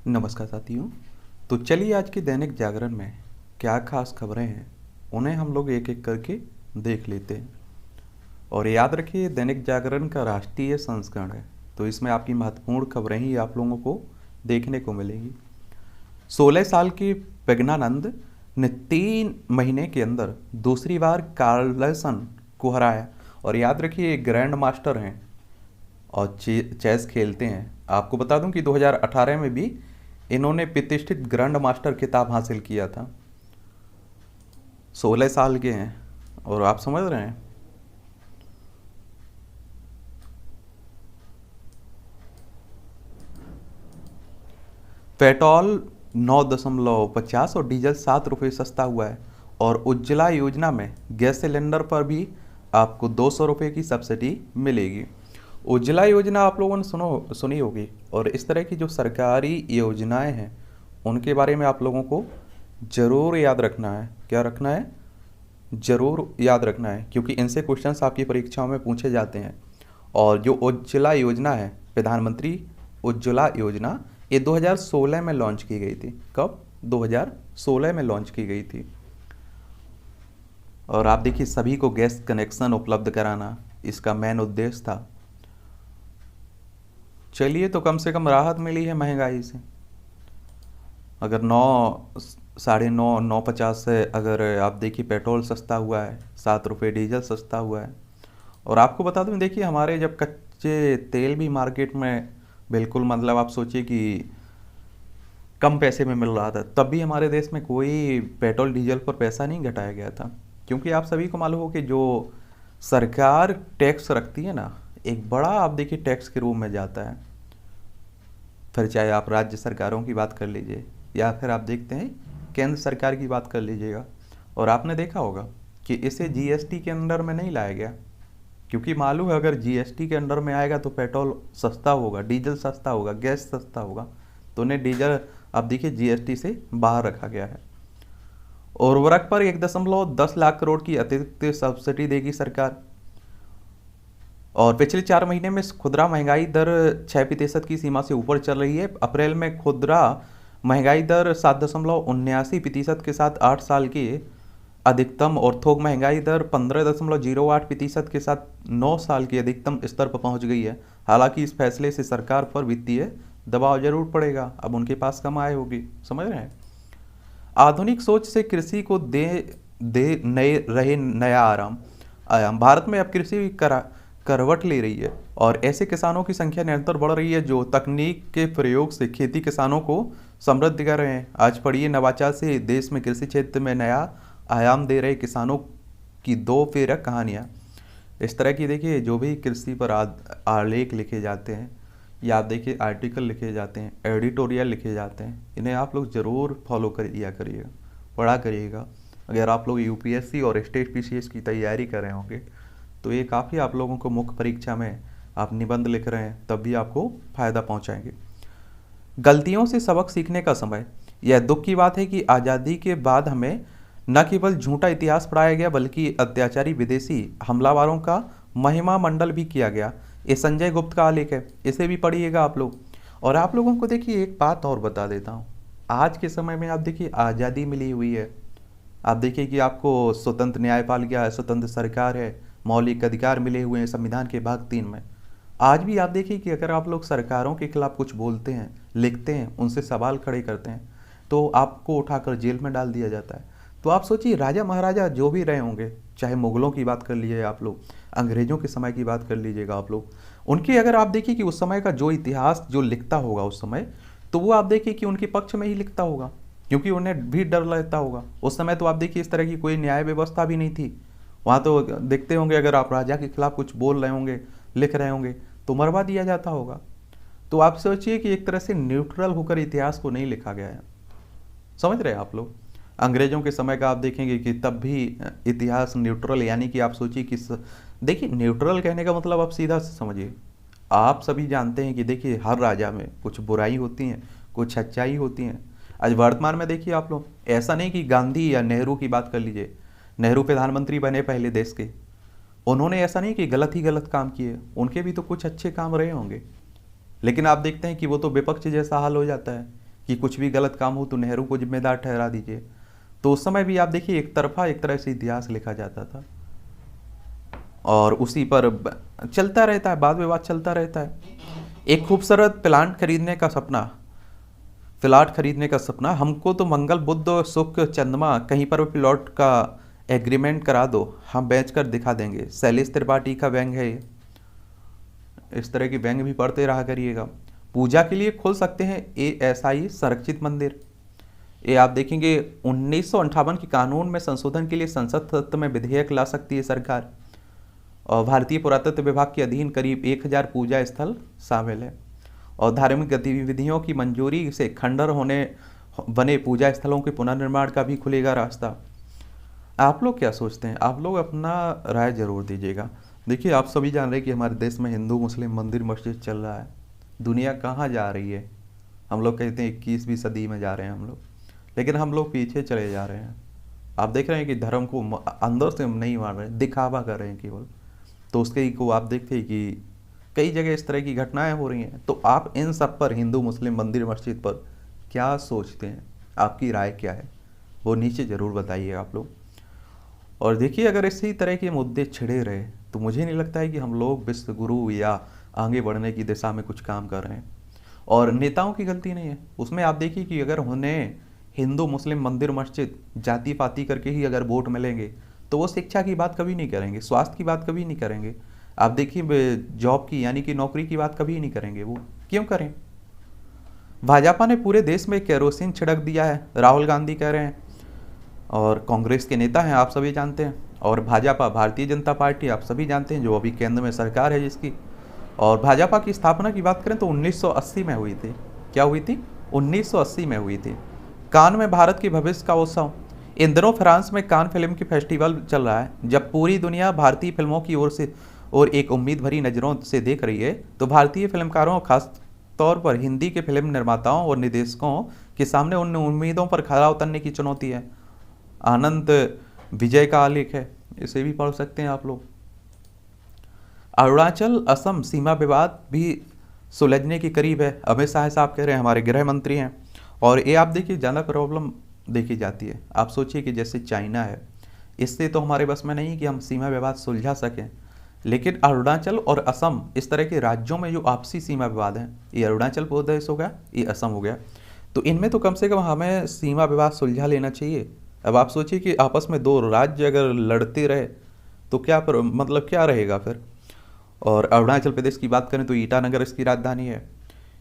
नमस्कार साथियों। तो चलिए आज के दैनिक जागरण में क्या खास खबरें हैं उन्हें हम लोग एक एक करके देख लेते हैं। और याद रखिए दैनिक जागरण का राष्ट्रीय संस्करण है, तो इसमें आपकी महत्वपूर्ण खबरें ही आप लोगों को देखने को मिलेंगी। 16 साल के प्रज्ञानंद ने 3 महीने के अंदर दूसरी बार कार्लसन को हराया। और याद रखिए ग्रैंड मास्टर हैं और चेस खेलते हैं। आपको बता दूं कि 2018 में भी इन्होंने प्रतिष्ठित ग्रैंड मास्टर खिताब हासिल किया था। 16 साल के हैं और आप समझ रहे हैं। पेट्रोल 9.50 और डीजल 7 रुपये सस्ता हुआ है। और उज्ज्वला योजना में गैस सिलेंडर पर भी आपको 200 रुपये की सब्सिडी मिलेगी। उज्ज्वला योजना आप लोगों ने सुनी होगी। और इस तरह की जो सरकारी योजनाएं हैं उनके बारे में आप लोगों को ज़रूर याद रखना है। क्या रखना है? ज़रूर याद रखना है, क्योंकि इनसे क्वेश्चंस आपकी परीक्षाओं में पूछे जाते हैं। और जो उज्ज्वला योजना है, प्रधानमंत्री उज्ज्वला योजना, ये 2016 में लॉन्च की गई थी। कब? 2016 में लॉन्च की गई थी। और आप देखिए सभी को गैस कनेक्शन उपलब्ध कराना इसका मेन उद्देश्य था। चलिए, तो कम से कम राहत मिली है महंगाई से। अगर 9, 9.50 से अगर आप देखिए पेट्रोल सस्ता हुआ है, 7 रुपये डीजल सस्ता हुआ है। और आपको बता दूं, देखिए हमारे जब कच्चे तेल भी मार्केट में बिल्कुल मतलब आप सोचिए कि कम पैसे में मिल रहा था, तब भी हमारे देश में कोई पेट्रोल डीजल पर पैसा नहीं घटाया गया था। क्योंकि आप सभी को मालूम हो कि जो सरकार टैक्स रखती है ना, एक बड़ा आप देखिए टैक्स के रूप में जाता है। फिर चाहे आप राज्य सरकारों की बात कर लीजिए या फिर आप देखते हैं केंद्र सरकार की बात कर लीजिएगा। और आपने देखा होगा कि इसे जीएसटी के अंडर में नहीं लाया गया, क्योंकि मालूम है अगर जीएसटी के अंडर में आएगा तो पेट्रोल सस्ता होगा, डीजल सस्ता होगा, गैस सस्ता होगा। तो उन्हें डीजल आप देखिए जीएसटी से बाहर रखा गया है। उर्वरक पर 1.10 लाख करोड़ की अतिरिक्त सब्सिडी देगी सरकार। और पिछले 4 महीने में खुदरा महंगाई दर 6% की सीमा से ऊपर चल रही है। अप्रैल में खुदरा महंगाई दर 7.79% के साथ 8 साल की अधिकतम और थोक महंगाई दर 15.08% के साथ 9 साल की अधिकतम स्तर पर पहुंच गई है। हालांकि इस फैसले से सरकार पर वित्तीय दबाव जरूर पड़ेगा, अब उनके पास कम आय होगी। समझ रहे हैं। आधुनिक सोच से कृषि को दे नए रहे नया आयाम। भारत में अब कृषि करवट ले रही है और ऐसे किसानों की संख्या निरंतर बढ़ रही है जो तकनीक के प्रयोग से खेती किसानों को समृद्ध कर रहे हैं। आज पढ़िए, नवाचार से देश में कृषि क्षेत्र में नया आयाम दे रहे किसानों की 2 प्रेरक कहानियाँ। इस तरह की देखिए जो भी कृषि पर आलेख लिखे जाते हैं या आप देखिए आर्टिकल लिखे जाते हैं, एडिटोरियल लिखे जाते हैं, इन्हें आप लोग ज़रूर फॉलो करिएगा, पढ़ा करिएगा। अगर आप लोग यूपीएससी और स्टेट पीसीएस की तैयारी कर रहे होंगे तो ये काफ़ी आप लोगों को मुख्य परीक्षा में आप निबंध लिख रहे हैं तब भी आपको फ़ायदा पहुंचाएंगे। गलतियों से सबक सीखने का समय। यह दुख की बात है कि आज़ादी के बाद हमें न केवल झूठा इतिहास पढ़ाया गया बल्कि अत्याचारी विदेशी हमलावरों का महिमा मंडल भी किया गया। ये संजय गुप्त का आलेख है, इसे भी पढ़िएगा आप लोग। और आप लोगों को देखिए एक बात और बता देता हूँ। आज के समय में आप देखिए आज़ादी मिली हुई है, आप देखिए कि आपको स्वतंत्र न्यायपालिका है, स्वतंत्र सरकार है, मौलिक अधिकार मिले हुए हैं संविधान के भाग 3 में। आज भी आप देखिए कि अगर आप लोग सरकारों के खिलाफ कुछ बोलते हैं, लिखते हैं, उनसे सवाल खड़े करते हैं तो आपको उठाकर जेल में डाल दिया जाता है। तो आप सोचिए राजा महाराजा जो भी रहे होंगे, चाहे मुगलों की बात कर लीजिए आप लोग, अंग्रेजों के समय की बात कर लीजिएगा आप लोग, उनकी अगर आप देखिए कि उस समय का जो इतिहास जो लिखता होगा उस समय, तो वो आप देखिए कि उनके पक्ष में ही लिखता होगा, क्योंकि उन्हें भी डर लगता होगा। उस समय तो आप देखिए इस तरह की कोई न्याय व्यवस्था भी नहीं थी। वहाँ तो देखते होंगे अगर आप राजा के खिलाफ कुछ बोल रहे होंगे, लिख रहे होंगे तो मरवा दिया जाता होगा। तो आप सोचिए कि एक तरह से न्यूट्रल होकर इतिहास को नहीं लिखा गया है। समझ रहे हैं आप लोग। अंग्रेजों के समय का आप देखेंगे कि तब भी इतिहास न्यूट्रल, यानी कि आप सोचिए कि देखिए न्यूट्रल कहने का मतलब आप सीधा से समझिए। आप सभी जानते हैं कि देखिए हर राजा में कुछ बुराई होती हैं, कुछ अच्छाई होती हैं। आज वर्तमान में देखिए आप लोग, ऐसा नहीं कि गांधी या नेहरू की बात कर लीजिए, नेहरू प्रधानमंत्री बने पहले देश के, उन्होंने ऐसा नहीं कि गलत ही गलत काम किए, उनके भी तो कुछ अच्छे काम रहे होंगे। लेकिन आप देखते हैं कि वो तो विपक्ष जैसा हाल हो जाता है कि कुछ भी गलत काम हो तो नेहरू को जिम्मेदार ठहरा दीजिए। तो उस समय भी आप देखिए एक तरफा एक तरह से इतिहास लिखा जाता था और उसी पर चलता रहता है, वाद विवाद चलता रहता है। एक खूबसूरत प्लाट खरीदने का सपना, हमको तो मंगल बुध सुख चंद्रमा कहीं पर भी प्लॉट का एग्रीमेंट करा दो, हम बेच कर दिखा देंगे। शैलेश त्रिपाठी का व्यंग है ये। इस तरह की व्यंग भी पढ़ते रहा करिएगा। पूजा के लिए खोल सकते हैं ASI संरक्षित मंदिर। ये आप देखेंगे 1958 के कानून में संशोधन के लिए संसद सत्र में विधेयक ला सकती है सरकार। और भारतीय पुरातत्व विभाग के अधीन करीब 1000 पूजा स्थल शामिल है। और धार्मिक गतिविधियों की मंजूरी से खंडर होने बने पूजा स्थलों के पुनर्निर्माण का भी खुलेगा रास्ता। आप लोग क्या सोचते हैं? आप लोग अपना राय जरूर दीजिएगा। देखिए, आप सभी जान रहे हैं कि हमारे देश में हिंदू मुस्लिम मंदिर मस्जिद चल रहा है। दुनिया कहाँ जा रही है? हम लोग कहते हैं 21वीं सदी में जा रहे हैं हम लोग, लेकिन हम लोग पीछे चले जा रहे हैं। आप देख रहे हैं कि धर्म को अंदर से हम नहीं मान रहे, दिखावा कर रहे हैं केवल। तो उसके को आप देखते हैं कि कई जगह इस तरह की घटनाएं हो रही हैं। तो आप इन सब पर, हिंदू मुस्लिम मंदिर मस्जिद पर क्या सोचते हैं? आपकी राय क्या है? वो नीचे ज़रूर बताइए आप लोग। और देखिए, अगर इसी तरह के मुद्दे छिड़े रहे तो मुझे नहीं लगता है कि हम लोग विश्व गुरु या आगे बढ़ने की दिशा में कुछ काम कर रहे हैं। और नेताओं की गलती नहीं है उसमें। आप देखिए कि अगर उन्हें हिंदू मुस्लिम मंदिर मस्जिद जाति पाति करके ही अगर वोट मिलेंगे तो वो शिक्षा की बात कभी नहीं करेंगे, स्वास्थ्य की बात कभी नहीं करेंगे। आप देखिए जॉब की यानी कि नौकरी की बात कभी नहीं करेंगे। वो क्यों करें? भाजपा ने पूरे देश में केरोसिन छिड़क दिया है, राहुल गांधी कह रहे हैं। और कांग्रेस के नेता हैं, आप सभी जानते हैं। और भाजपा, भारतीय जनता पार्टी, आप सभी जानते हैं, जो अभी केंद्र में सरकार है जिसकी। और भाजपा की स्थापना की बात करें तो 1980 में हुई थी। क्या हुई थी? 1980 में हुई थी। कान में भारत के भविष्य का उत्सव। इन दिनों फ्रांस में कान फिल्म की फेस्टिवल चल रहा है। जब पूरी दुनिया भारतीय फिल्मों की ओर से और एक उम्मीद भरी नज़रों से देख रही है, तो भारतीय फिल्मकारों, खास तौर पर हिंदी के फिल्म निर्माताओं और निर्देशकों के सामने उन उम्मीदों पर खरा उतरने की चुनौती है। आनंद विजय का आलेख है, इसे भी पढ़ सकते हैं आप लोग। अरुणाचल असम सीमा विवाद भी सुलझने के करीब है, अमित शाह साहब कह रहे हैं, हमारे गृह मंत्री हैं। और ये आप देखिए ज़्यादा प्रॉब्लम देखी जाती है। आप सोचिए कि जैसे चाइना है, इससे तो हमारे बस में नहीं कि हम सीमा विवाद सुलझा सकें, लेकिन अरुणाचल और असम इस तरह के राज्यों में जो आपसी सीमा विवाद हैं, ये अरुणाचल प्रदेश हो गया, ये असम हो गया, तो इनमें तो कम से कम हमें सीमा विवाद सुलझा लेना चाहिए। अब आप सोचिए कि आपस में दो राज्य अगर लड़ते रहे तो क्या मतलब क्या रहेगा फिर। और अरुणाचल प्रदेश की बात करें तो ईटानगर इसकी राजधानी है।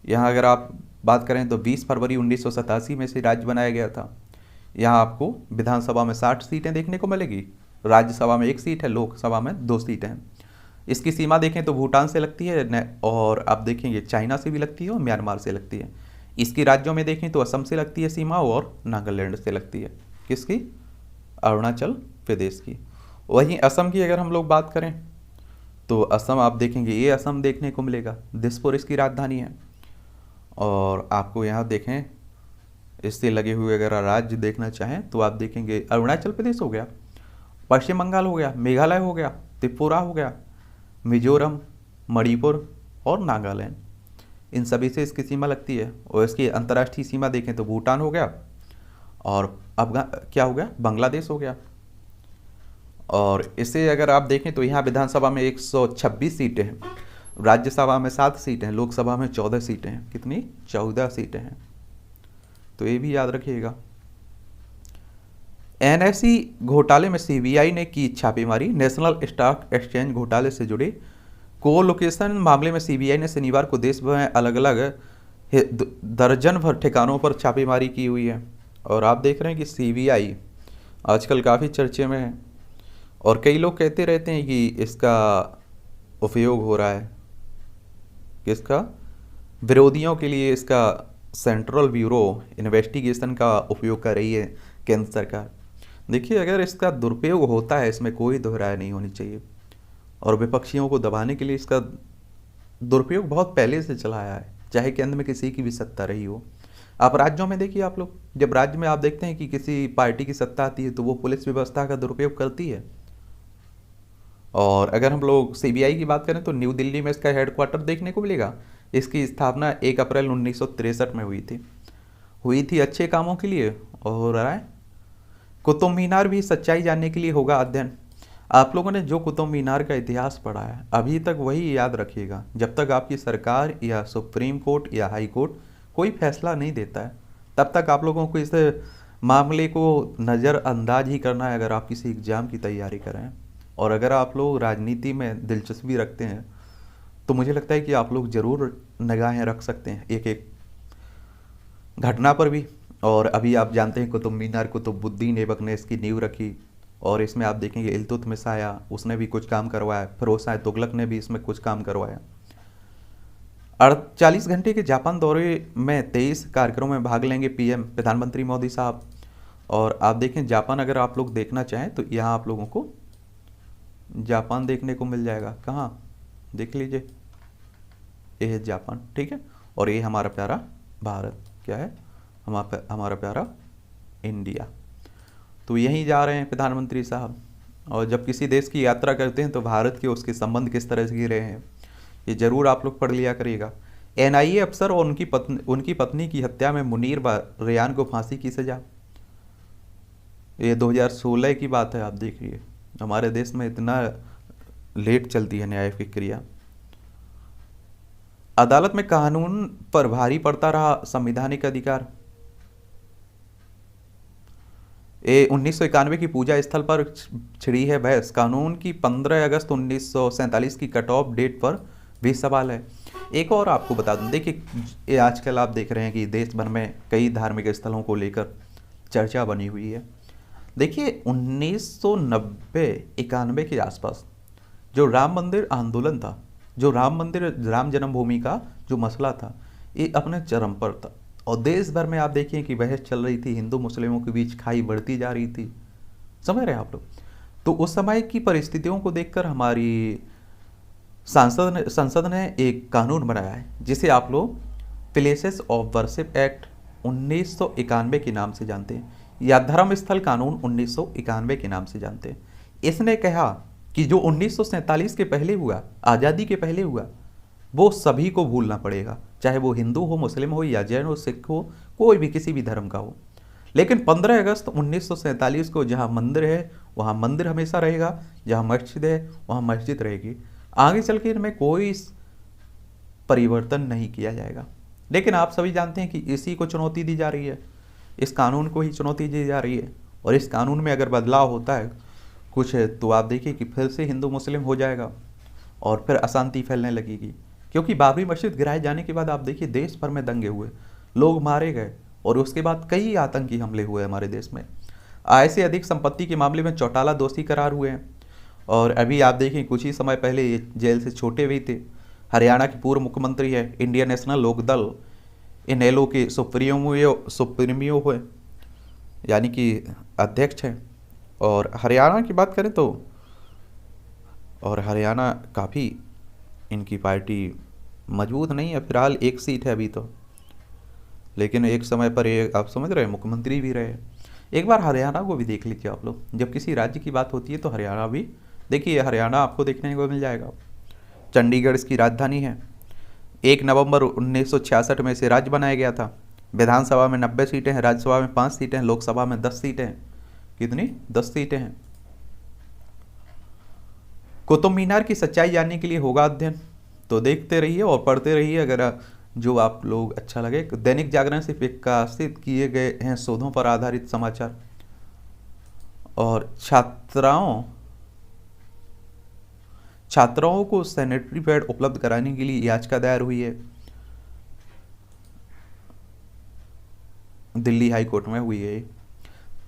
यहाँ अगर आप बात करें तो 20 फरवरी 1987 में से राज्य बनाया गया था। यहाँ आपको विधानसभा में 60 सीटें देखने को मिलेगी, राज्यसभा में 1 सीट है, लोकसभा में 2 सीटें हैं। इसकी सीमा देखें तो भूटान से लगती है, और आप देखेंगे चाइना से भी लगती है और म्यांमार से लगती है। इसकी राज्यों में देखें तो असम से लगती है सीमा और नागालैंड से लगती है। किसकी? अरुणाचल प्रदेश की। वहीं असम की अगर हम लोग बात करें तो असम आप देखेंगे, ये असम देखने को मिलेगा, दिसपुर इसकी राजधानी है। और आपको यहाँ देखें, इससे लगे हुए अगर राज्य देखना चाहें तो आप देखेंगे अरुणाचल प्रदेश हो गया, पश्चिम बंगाल हो गया, मेघालय हो गया, त्रिपुरा हो गया, मिजोरम, मणिपुर और नागालैंड, इन सभी से इसकी सीमा लगती है। और इसकी अंतर्राष्ट्रीय सीमा देखें तो भूटान हो गया, और क्या हो गया? बांग्लादेश हो गया। और इसे अगर आप देखें तो यहाँ विधानसभा में 126 सीटें हैं, राज्यसभा में 7 सीटें हैं, लोकसभा में 14 सीटें हैं। कितनी? 14 सीटें हैं। तो ये भी याद रखिएगा। NSE घोटाले में CBI ने की छापेमारी। नेशनल स्टॉक एक्सचेंज घोटाले से जुड़े कोलोकेशन मामले में CBI ने शनिवार को देश भर में अलग अलग दर्जन भर ठिकानों पर छापेमारी की हुई है। और आप देख रहे हैं कि CBI आजकल काफ़ी चर्चे में है, और कई लोग कहते रहते हैं कि इसका उपयोग हो रहा है, किसका? विरोधियों के लिए इसका सेंट्रल ब्यूरो इन्वेस्टिगेशन का उपयोग कर रही है केंद्र सरकार। देखिए, अगर इसका दुरुपयोग होता है, इसमें कोई दोहराय नहीं होनी चाहिए। और विपक्षियों को दबाने के लिए इसका दुरुपयोग बहुत पहले से चला आया है, चाहे केंद्र में किसी की भी सत्ता रही हो। आप राज्यों में देखिए, आप लोग जब राज्य में आप देखते हैं कि किसी पार्टी की सत्ता आती है तो वो पुलिस व्यवस्था का दुरुपयोग करती है। और अगर हम लोग CBI की बात करें तो न्यू दिल्ली में इसका हेडक्वार्टर देखने को मिलेगा। इसकी स्थापना 1 अप्रैल 1963 में हुई थी। हुई थी अच्छे कामों के लिए और हो रहा है। कुतुब मीनार भी सच्चाई जानने के लिए होगा अध्ययन। आप लोगों ने जो कुतुब मीनार का इतिहास पढ़ा है अभी तक वही याद रखिएगा। जब तक आपकी सरकार या सुप्रीम कोर्ट या हाई कोर्ट कोई फैसला नहीं देता है तब तक आप लोगों को इस मामले को नज़रअंदाज ही करना है अगर आप किसी एग्ज़ाम की तैयारी करें। और अगर आप लोग राजनीति में दिलचस्पी रखते हैं तो मुझे लगता है कि आप लोग ज़रूर निगाहें रख सकते हैं एक एक घटना पर भी। और अभी आप जानते हैं कुतुब मीनार कुतुबुद्दीन ऐबक ने इसकी नींव रखी और इसमें आप देखेंगे इल्तुतमिश आया, उसने भी कुछ काम करवाया, फिरोज शाह तुगलक ने भी इसमें कुछ काम करवाया। 48 घंटे के जापान दौरे में 23 कार्यक्रमों में भाग लेंगे पीएम प्रधानमंत्री मोदी साहब। और आप देखें जापान अगर आप लोग देखना चाहें तो यहाँ आप लोगों को जापान देखने को मिल जाएगा। कहाँ देख लीजिए, ये है जापान, ठीक है। और ये हमारा प्यारा भारत, क्या है हमारा प्यारा इंडिया। तो यहीं जा रहे हैं प्रधानमंत्री साहब। और जब किसी देश की यात्रा करते हैं तो भारत के उसके संबंध किस तरह से रहे हैं ये ज़रूर आप लोग पढ़ लिया करिएगा। एनआईए अफसर और उनकी पत्नी की हत्या में मुनीर रेयान को फांसी की सजा, ये 2016 की बात है। आप देखिए हमारे देश में इतना लेट चलती है न्याय प्रक्रिया। अदालत में कानून पर भारी पड़ता रहा संवैधानिक अधिकार। ये 1991 की पूजा स्थल पर छिड़ी है बहस। कानून की 15 अगस्त 1947 की कट ऑफ डेट पर भी सवाल है। एक और आपको बता दूं, देखिए ये आजकल आप देख रहे हैं कि देश भर में कई धार्मिक स्थलों को लेकर चर्चा बनी हुई है। देखिए 1990-91 के आसपास जो राम मंदिर आंदोलन था, जो राम जन्मभूमि का जो मसला था, ये अपने चरम पर था। और देश भर में आप देखिए कि बहस चल रही थी, हिंदू मुस्लिमों के बीच खाई बढ़ती जा रही थी, समझ रहे हैं आप लोग। तो उस समय की परिस्थितियों को देखकर हमारी संसद ने एक कानून बनाया है जिसे आप लोग प्लेसेस ऑफ वर्शिप एक्ट 1991 के नाम से जानते हैं, या धर्म स्थल कानून 1991 के नाम से जानते हैं। इसने कहा कि जो 1947 के पहले हुआ, आज़ादी के पहले हुआ, वो सभी को भूलना पड़ेगा, चाहे वो हिंदू हो, मुस्लिम हो या जैन हो, सिख हो, कोई भी किसी भी धर्म का हो। लेकिन 15 अगस्त 1947 को जहाँ मंदिर है वहाँ मंदिर हमेशा रहेगा, जहाँ मस्जिद है वहाँ मस्जिद रहेगी। आगे चल के इनमें कोई परिवर्तन नहीं किया जाएगा। लेकिन आप सभी जानते हैं कि इसी को चुनौती दी जा रही है, इस कानून को ही चुनौती दी जा रही है। और इस कानून में अगर बदलाव होता है कुछ तो आप देखिए कि फिर से हिंदू मुस्लिम हो जाएगा और फिर अशांति फैलने लगेगी। क्योंकि बाबरी मस्जिद गिराए जाने के बाद आप देखिए देश भर में दंगे हुए, लोग मारे गए और उसके बाद कई आतंकी हमले हुए हमारे देश में। आय से अधिक संपत्ति के मामले में चौटाला दोषी करार हुए हैं। और अभी आप देखें कुछ ही समय पहले ये जेल से छोटे हुए थे। हरियाणा के पूर्व मुख्यमंत्री है, इंडियन नेशनल लोकदल इनेलो के सुप्रीमियो हुए, यानी कि अध्यक्ष हैं। और हरियाणा की बात करें तो और हरियाणा काफ़ी इनकी पार्टी मजबूत नहीं है, फिलहाल एक सीट है अभी तो, लेकिन एक समय पर ये आप समझ रहे हैं मुख्यमंत्री भी रहे। एक बार हरियाणा को भी देख लीजिए आप लोग, जब किसी राज्य की बात होती है तो हरियाणा भी देखिए, हरियाणा आपको देखने को मिल जाएगा। चंडीगढ़ इसकी राजधानी है। 1 नवंबर 1966 में इसे राज्य बनाया गया था। विधानसभा में 90 सीटें हैं, राज्यसभा में 5 सीटें हैं, लोकसभा में 10 सीटें हैं। कितनी? 10 सीटें हैं। कुतुब मीनार की सच्चाई जानने के लिए होगा अध्ययन, तो देखते रहिए और पढ़ते रहिए। अगर जो आप लोग अच्छा लगे, दैनिक जागरण से प्रकाशित किए गए हैं शोधों पर आधारित समाचार। और छात्राओं को सैनिटरी पैड उपलब्ध कराने के लिए याचिका दायर हुई है, दिल्ली हाई कोर्ट में हुई है।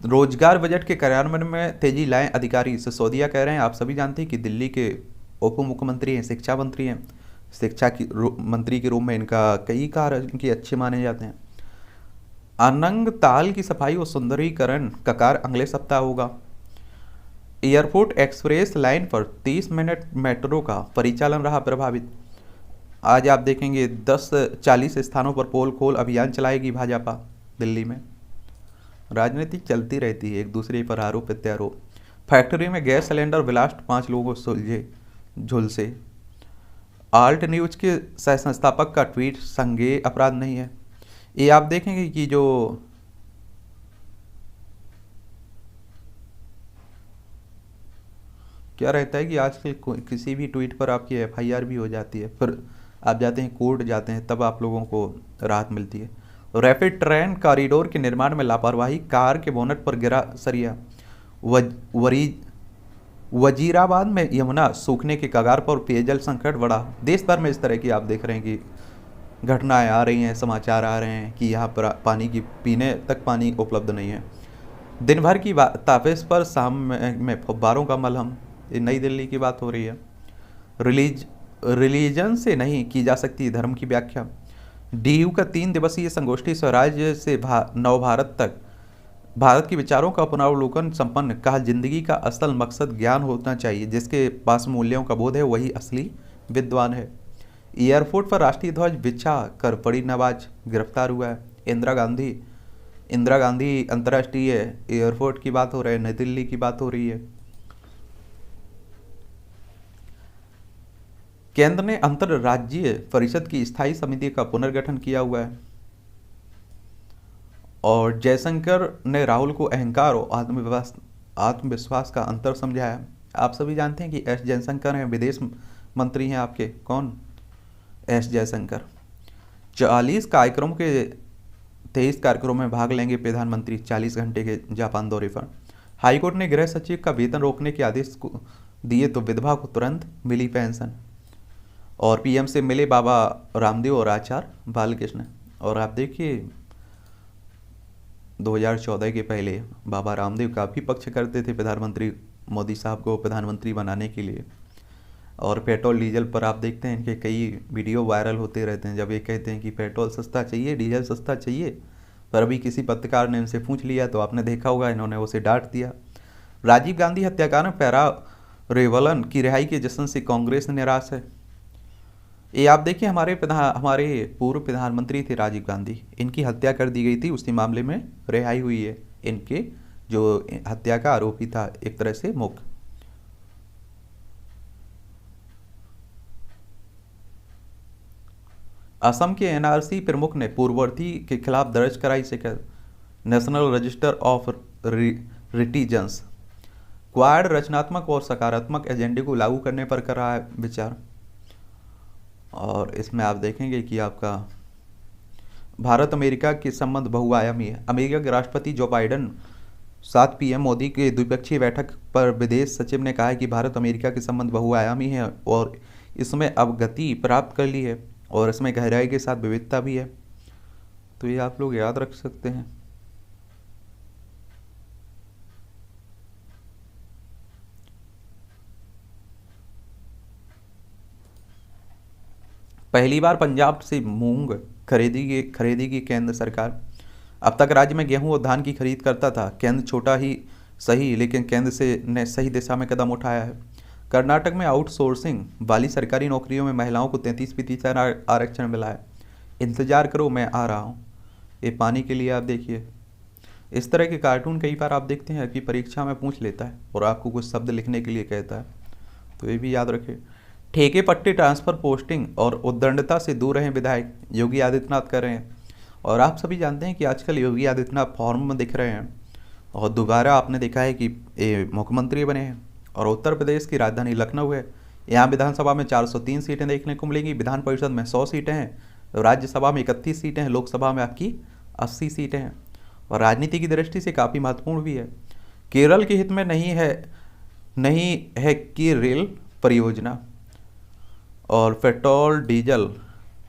रोजगार बजट के कार्यान्वयन में तेजी लाएं अधिकारी, सिसोदिया कह रहे हैं। आप सभी जानते हैं कि दिल्ली के उप मुख्यमंत्री हैं, शिक्षा मंत्री हैं। शिक्षा की मंत्री के रूप में इनका कई कार्य इनके अच्छे माने जाते हैं। अनंग ताल की सफाई और सुंदरीकरण का कार्य अगले सप्ताह होगा। एयरपोर्ट एक्सप्रेस लाइन पर 30 मिनट मेट्रो का परिचालन रहा प्रभावित। आज आप देखेंगे 10-40 स्थानों पर पोल खोल अभियान चलाएगी भाजपा दिल्ली में। राजनीति चलती रहती है, एक दूसरे पर आरोप प्रत्यारोप। फैक्ट्री में गैस सिलेंडर ब्लास्ट, 5 लोगों को सुलझे झुलसे। आल्ट न्यूज के सह संस्थापक का ट्वीट संज्ञेय अपराध नहीं है। ये आप देखेंगे कि जो क्या रहता है कि आजकल किसी भी ट्वीट पर आपकी एफआईआर भी हो जाती है, फिर आप जाते हैं कोर्ट जाते हैं, तब आप लोगों को राहत मिलती है। रैपिड ट्रेन कॉरिडोर के निर्माण में लापरवाही, कार के बोनट पर गिरा सरिया। वज, वरी वजीराबाद में यमुना सूखने के कगार पर, पेयजल संकट बढ़ा। देश भर में इस तरह की आप देख रहे हैं कि घटनाएं आ रही हैं, समाचार आ रहे हैं कि यहाँ पर पानी की पीने तक पानी उपलब्ध नहीं है। दिन भर की तापिश पर शाम में फव्वारों का मलहम। ये नई दिल्ली की बात हो रही है। रिलीजन से नहीं की जा सकती धर्म की व्याख्या। डीयू का 3 दिवसीय संगोष्ठी स्वराज्य से नव भारत तक, भारत के विचारों का पुनरावलोकन संपन्न। कहा, जिंदगी का असल मकसद ज्ञान होना चाहिए, जिसके पास मूल्यों का बोध है वही असली विद्वान है। एयरपोर्ट पर राष्ट्रीय ध्वज बिछा कर पड़ी नवाज गिरफ्तार हुआ है। इंदिरा गांधी अंतर्राष्ट्रीय एयरपोर्ट की बात हो रही है, नई दिल्ली की बात हो रही है। केंद्र ने अंतर्राज्यीय परिषद की स्थायी समिति का पुनर्गठन किया हुआ है। और जयशंकर ने राहुल को अहंकार और आत्मविश्वास का अंतर समझाया। आप सभी जानते हैं कि एस जयशंकर हैं, विदेश मंत्री हैं आपके। कौन? एस जयशंकर। 40 कार्यक्रम के 23 कार्यक्रमों में भाग लेंगे प्रधानमंत्री 40 घंटे के जापान दौरे पर। हाईकोर्ट ने गृह सचिव का वेतन रोकने के आदेश दिए तो विधवा को तुरंत मिली पेंशन। और पीएम से मिले बाबा रामदेव और आचार्य बालकृष्ण। और आप देखिए 2014 के पहले बाबा रामदेव काफ़ी पक्ष करते थे प्रधानमंत्री मोदी साहब को प्रधानमंत्री बनाने के लिए। और पेट्रोल डीजल पर आप देखते हैं इनके कई वीडियो वायरल होते रहते हैं, जब ये कहते हैं कि पेट्रोल सस्ता चाहिए, डीजल सस्ता चाहिए। पर अभी किसी पत्रकार ने इनसे पूछ लिया तो आपने देखा होगा इन्होंने उसे डांट दिया। राजीव गांधी हत्याकांड पैरा रेवलन की रिहाई के जश्न से कांग्रेस निराश है। ये आप देखिए हमारे पूर्व प्रधानमंत्री थे राजीव गांधी, इनकी हत्या कर दी गई थी, उसी मामले में रिहाई हुई है। इनके जो हत्या का आरोपी था एक तरह से मुख्य। असम के एनआरसी प्रमुख ने पूर्ववर्ती के खिलाफ दर्ज कराई शिकायत। नेशनल रजिस्टर ऑफ रिटीजन्स क्वाड रचनात्मक और सकारात्मक एजेंडे को लागू करने पर कर रहा है विचार। और इसमें आप देखेंगे कि आपका भारत अमेरिका के संबंध बहुआयामी है। अमेरिका के राष्ट्रपति जो बाइडेन 7 पीएम मोदी के द्विपक्षीय बैठक पर विदेश सचिव ने कहा है कि भारत अमेरिका के संबंध बहुआयामी है और इसमें अब गति प्राप्त कर ली है और इसमें गहराई के साथ विविधता भी है। तो ये आप लोग याद रख सकते हैं। पहली बार पंजाब से मूंग खरीदेगी केंद्र सरकार। अब तक राज्य में गेहूं और धान की खरीद करता था केंद्र, छोटा ही सही, लेकिन केंद्र ने सही दिशा में कदम उठाया है। कर्नाटक में आउटसोर्सिंग वाली सरकारी नौकरियों में महिलाओं को 33% आरक्षण मिला है। इंतजार करो मैं आ रहा हूँ। ये पानी के लिए आप देखिए, इस तरह के कार्टून कई बार आप देखते हैं कि परीक्षा में पूछ लेता है और आपको कुछ शब्द लिखने के लिए कहता है, तो ये भी याद रखें। ठेके पट्टे ट्रांसफर पोस्टिंग और उद्दंडता से दूर रहें विधायक, योगी आदित्यनाथ कर रहे हैं। और आप सभी जानते हैं कि आजकल योगी आदित्यनाथ फॉर्म में दिख रहे हैं और दोबारा आपने देखा है कि मुख्यमंत्री बने हैं। और उत्तर प्रदेश की राजधानी लखनऊ है, यहाँ विधानसभा में 403 सीटें देखने को मिलेंगी, विधान परिषद में 100 सीटें हैं, राज्यसभा में 31 सीटें हैं, लोकसभा में आपकी 80 सीटें हैं। और राजनीति की दृष्टि से काफ़ी महत्वपूर्ण भी है। केरल के हित में नहीं है कि रेल परियोजना। और पेट्रोल डीजल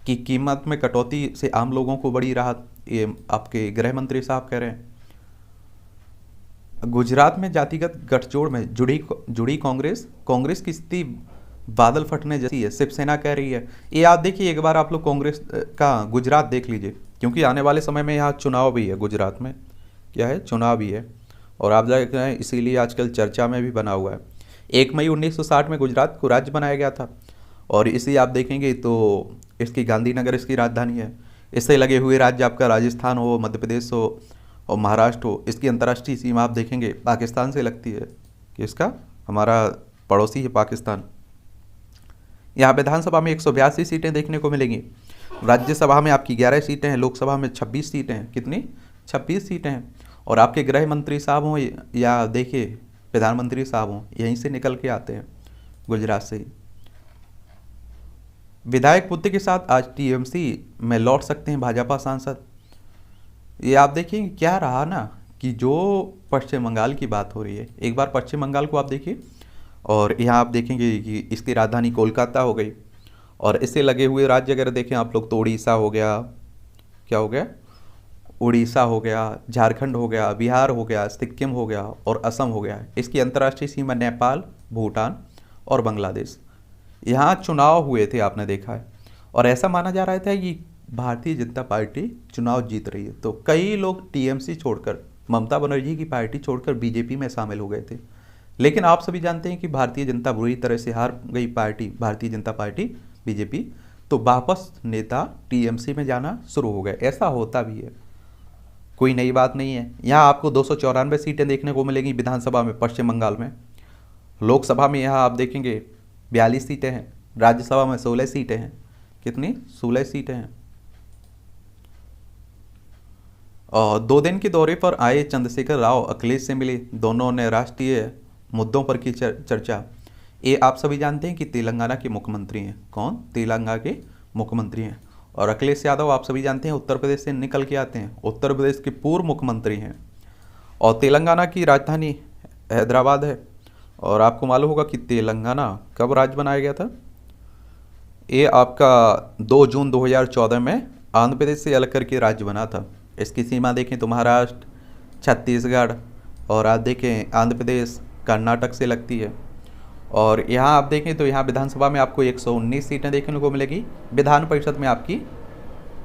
की कीमत में कटौती से आम लोगों को बड़ी राहत, ये आपके गृह मंत्री साहब कह रहे हैं। गुजरात में जातिगत गठजोड़ में जुड़ी कांग्रेस की स्थिति बादल फटने जैसी है, शिवसेना कह रही है। ये आप देखिए, एक बार आप लोग कांग्रेस का गुजरात देख लीजिए, क्योंकि आने वाले समय में यहाँ चुनाव भी है। गुजरात में क्या है, चुनाव भी है। और आप देख रहे हैं, इसीलिए आजकल चर्चा में भी बना हुआ है। 1 मई 1960 में गुजरात को राज्य बनाया गया था और इसी आप देखेंगे तो इसकी गांधीनगर इसकी राजधानी है। इससे लगे हुए राज्य आपका राजस्थान हो, मध्य प्रदेश हो और महाराष्ट्र हो। इसकी अंतर्राष्ट्रीय सीमा आप देखेंगे पाकिस्तान से लगती है, कि इसका हमारा पड़ोसी है पाकिस्तान। यहाँ विधानसभा में 182 सीटें देखने को मिलेंगी। राज्यसभा में आपकी 11 सीटें हैं, लोकसभा में 26 सीटें हैं। कितनी? 26 सीटें हैं। और आपके गृह मंत्री साहब हों या देखिए प्रधानमंत्री साहब हों, यहीं से निकल के आते हैं, गुजरात से ही। विधायक पुत्र के साथ आज टीएमसी में लौट सकते हैं भाजपा सांसद। ये आप देखिए क्या रहा ना कि जो पश्चिम बंगाल की बात हो रही है, एक बार पश्चिम बंगाल को आप देखिए और यहाँ आप देखेंगे कि इसकी राजधानी कोलकाता हो गई, और इससे लगे हुए राज्य अगर देखें आप लोग तो उड़ीसा हो गया, क्या हो गया, उड़ीसा हो गया, झारखंड हो गया, बिहार हो गया, सिक्किम हो गया और असम हो गया। इसकी अंतर्राष्ट्रीय सीमा नेपाल, भूटान और बांग्लादेश। यहाँ चुनाव हुए थे, आपने देखा है, और ऐसा माना जा रहा था कि भारतीय जनता पार्टी चुनाव जीत रही है। तो कई लोग टीएमसी छोड़कर, ममता बनर्जी की पार्टी छोड़कर बीजेपी में शामिल हो गए थे। लेकिन आप सभी जानते हैं कि भारतीय जनता बुरी तरह से हार गई, party Bharatiya Janata party BJP, तो वापस नेता टीएमसी में जाना शुरू हो गए। ऐसा होता भी है, कोई नई बात नहीं है। यहाँ आपको 294 सीटें देखने को मिलेंगी विधानसभा में पश्चिम बंगाल में। लोकसभा में यहाँ आप देखेंगे 42 सीटें हैं, राज्यसभा में 16 सीटें हैं। कितनी? 16 सीटें हैं। और 2 दिन के दौरे पर आए चंद्रशेखर राव अखिलेश से मिले, दोनों ने राष्ट्रीय मुद्दों पर की चर्चा। ये आप सभी जानते हैं कि तेलंगाना के मुख्यमंत्री हैं। कौन? तेलंगाना के मुख्यमंत्री हैं। और अखिलेश यादव आप सभी जानते हैं उत्तर प्रदेश से निकल के आते हैं, उत्तर प्रदेश के पूर्व मुख्यमंत्री हैं। और तेलंगाना की राजधानी हैदराबाद है। और आपको मालूम होगा कि तेलंगाना कब राज्य बनाया गया था? ये आपका 2 जून 2014 में आंध्र प्रदेश से अलग करके राज्य बना था। इसकी सीमा देखें तो महाराष्ट्र, छत्तीसगढ़ और आप देखें आंध्र प्रदेश, कर्नाटक से लगती है। और यहाँ आप देखें तो यहाँ विधानसभा में आपको 119 सीटें देखने को मिलेगी, विधान परिषद में आपकी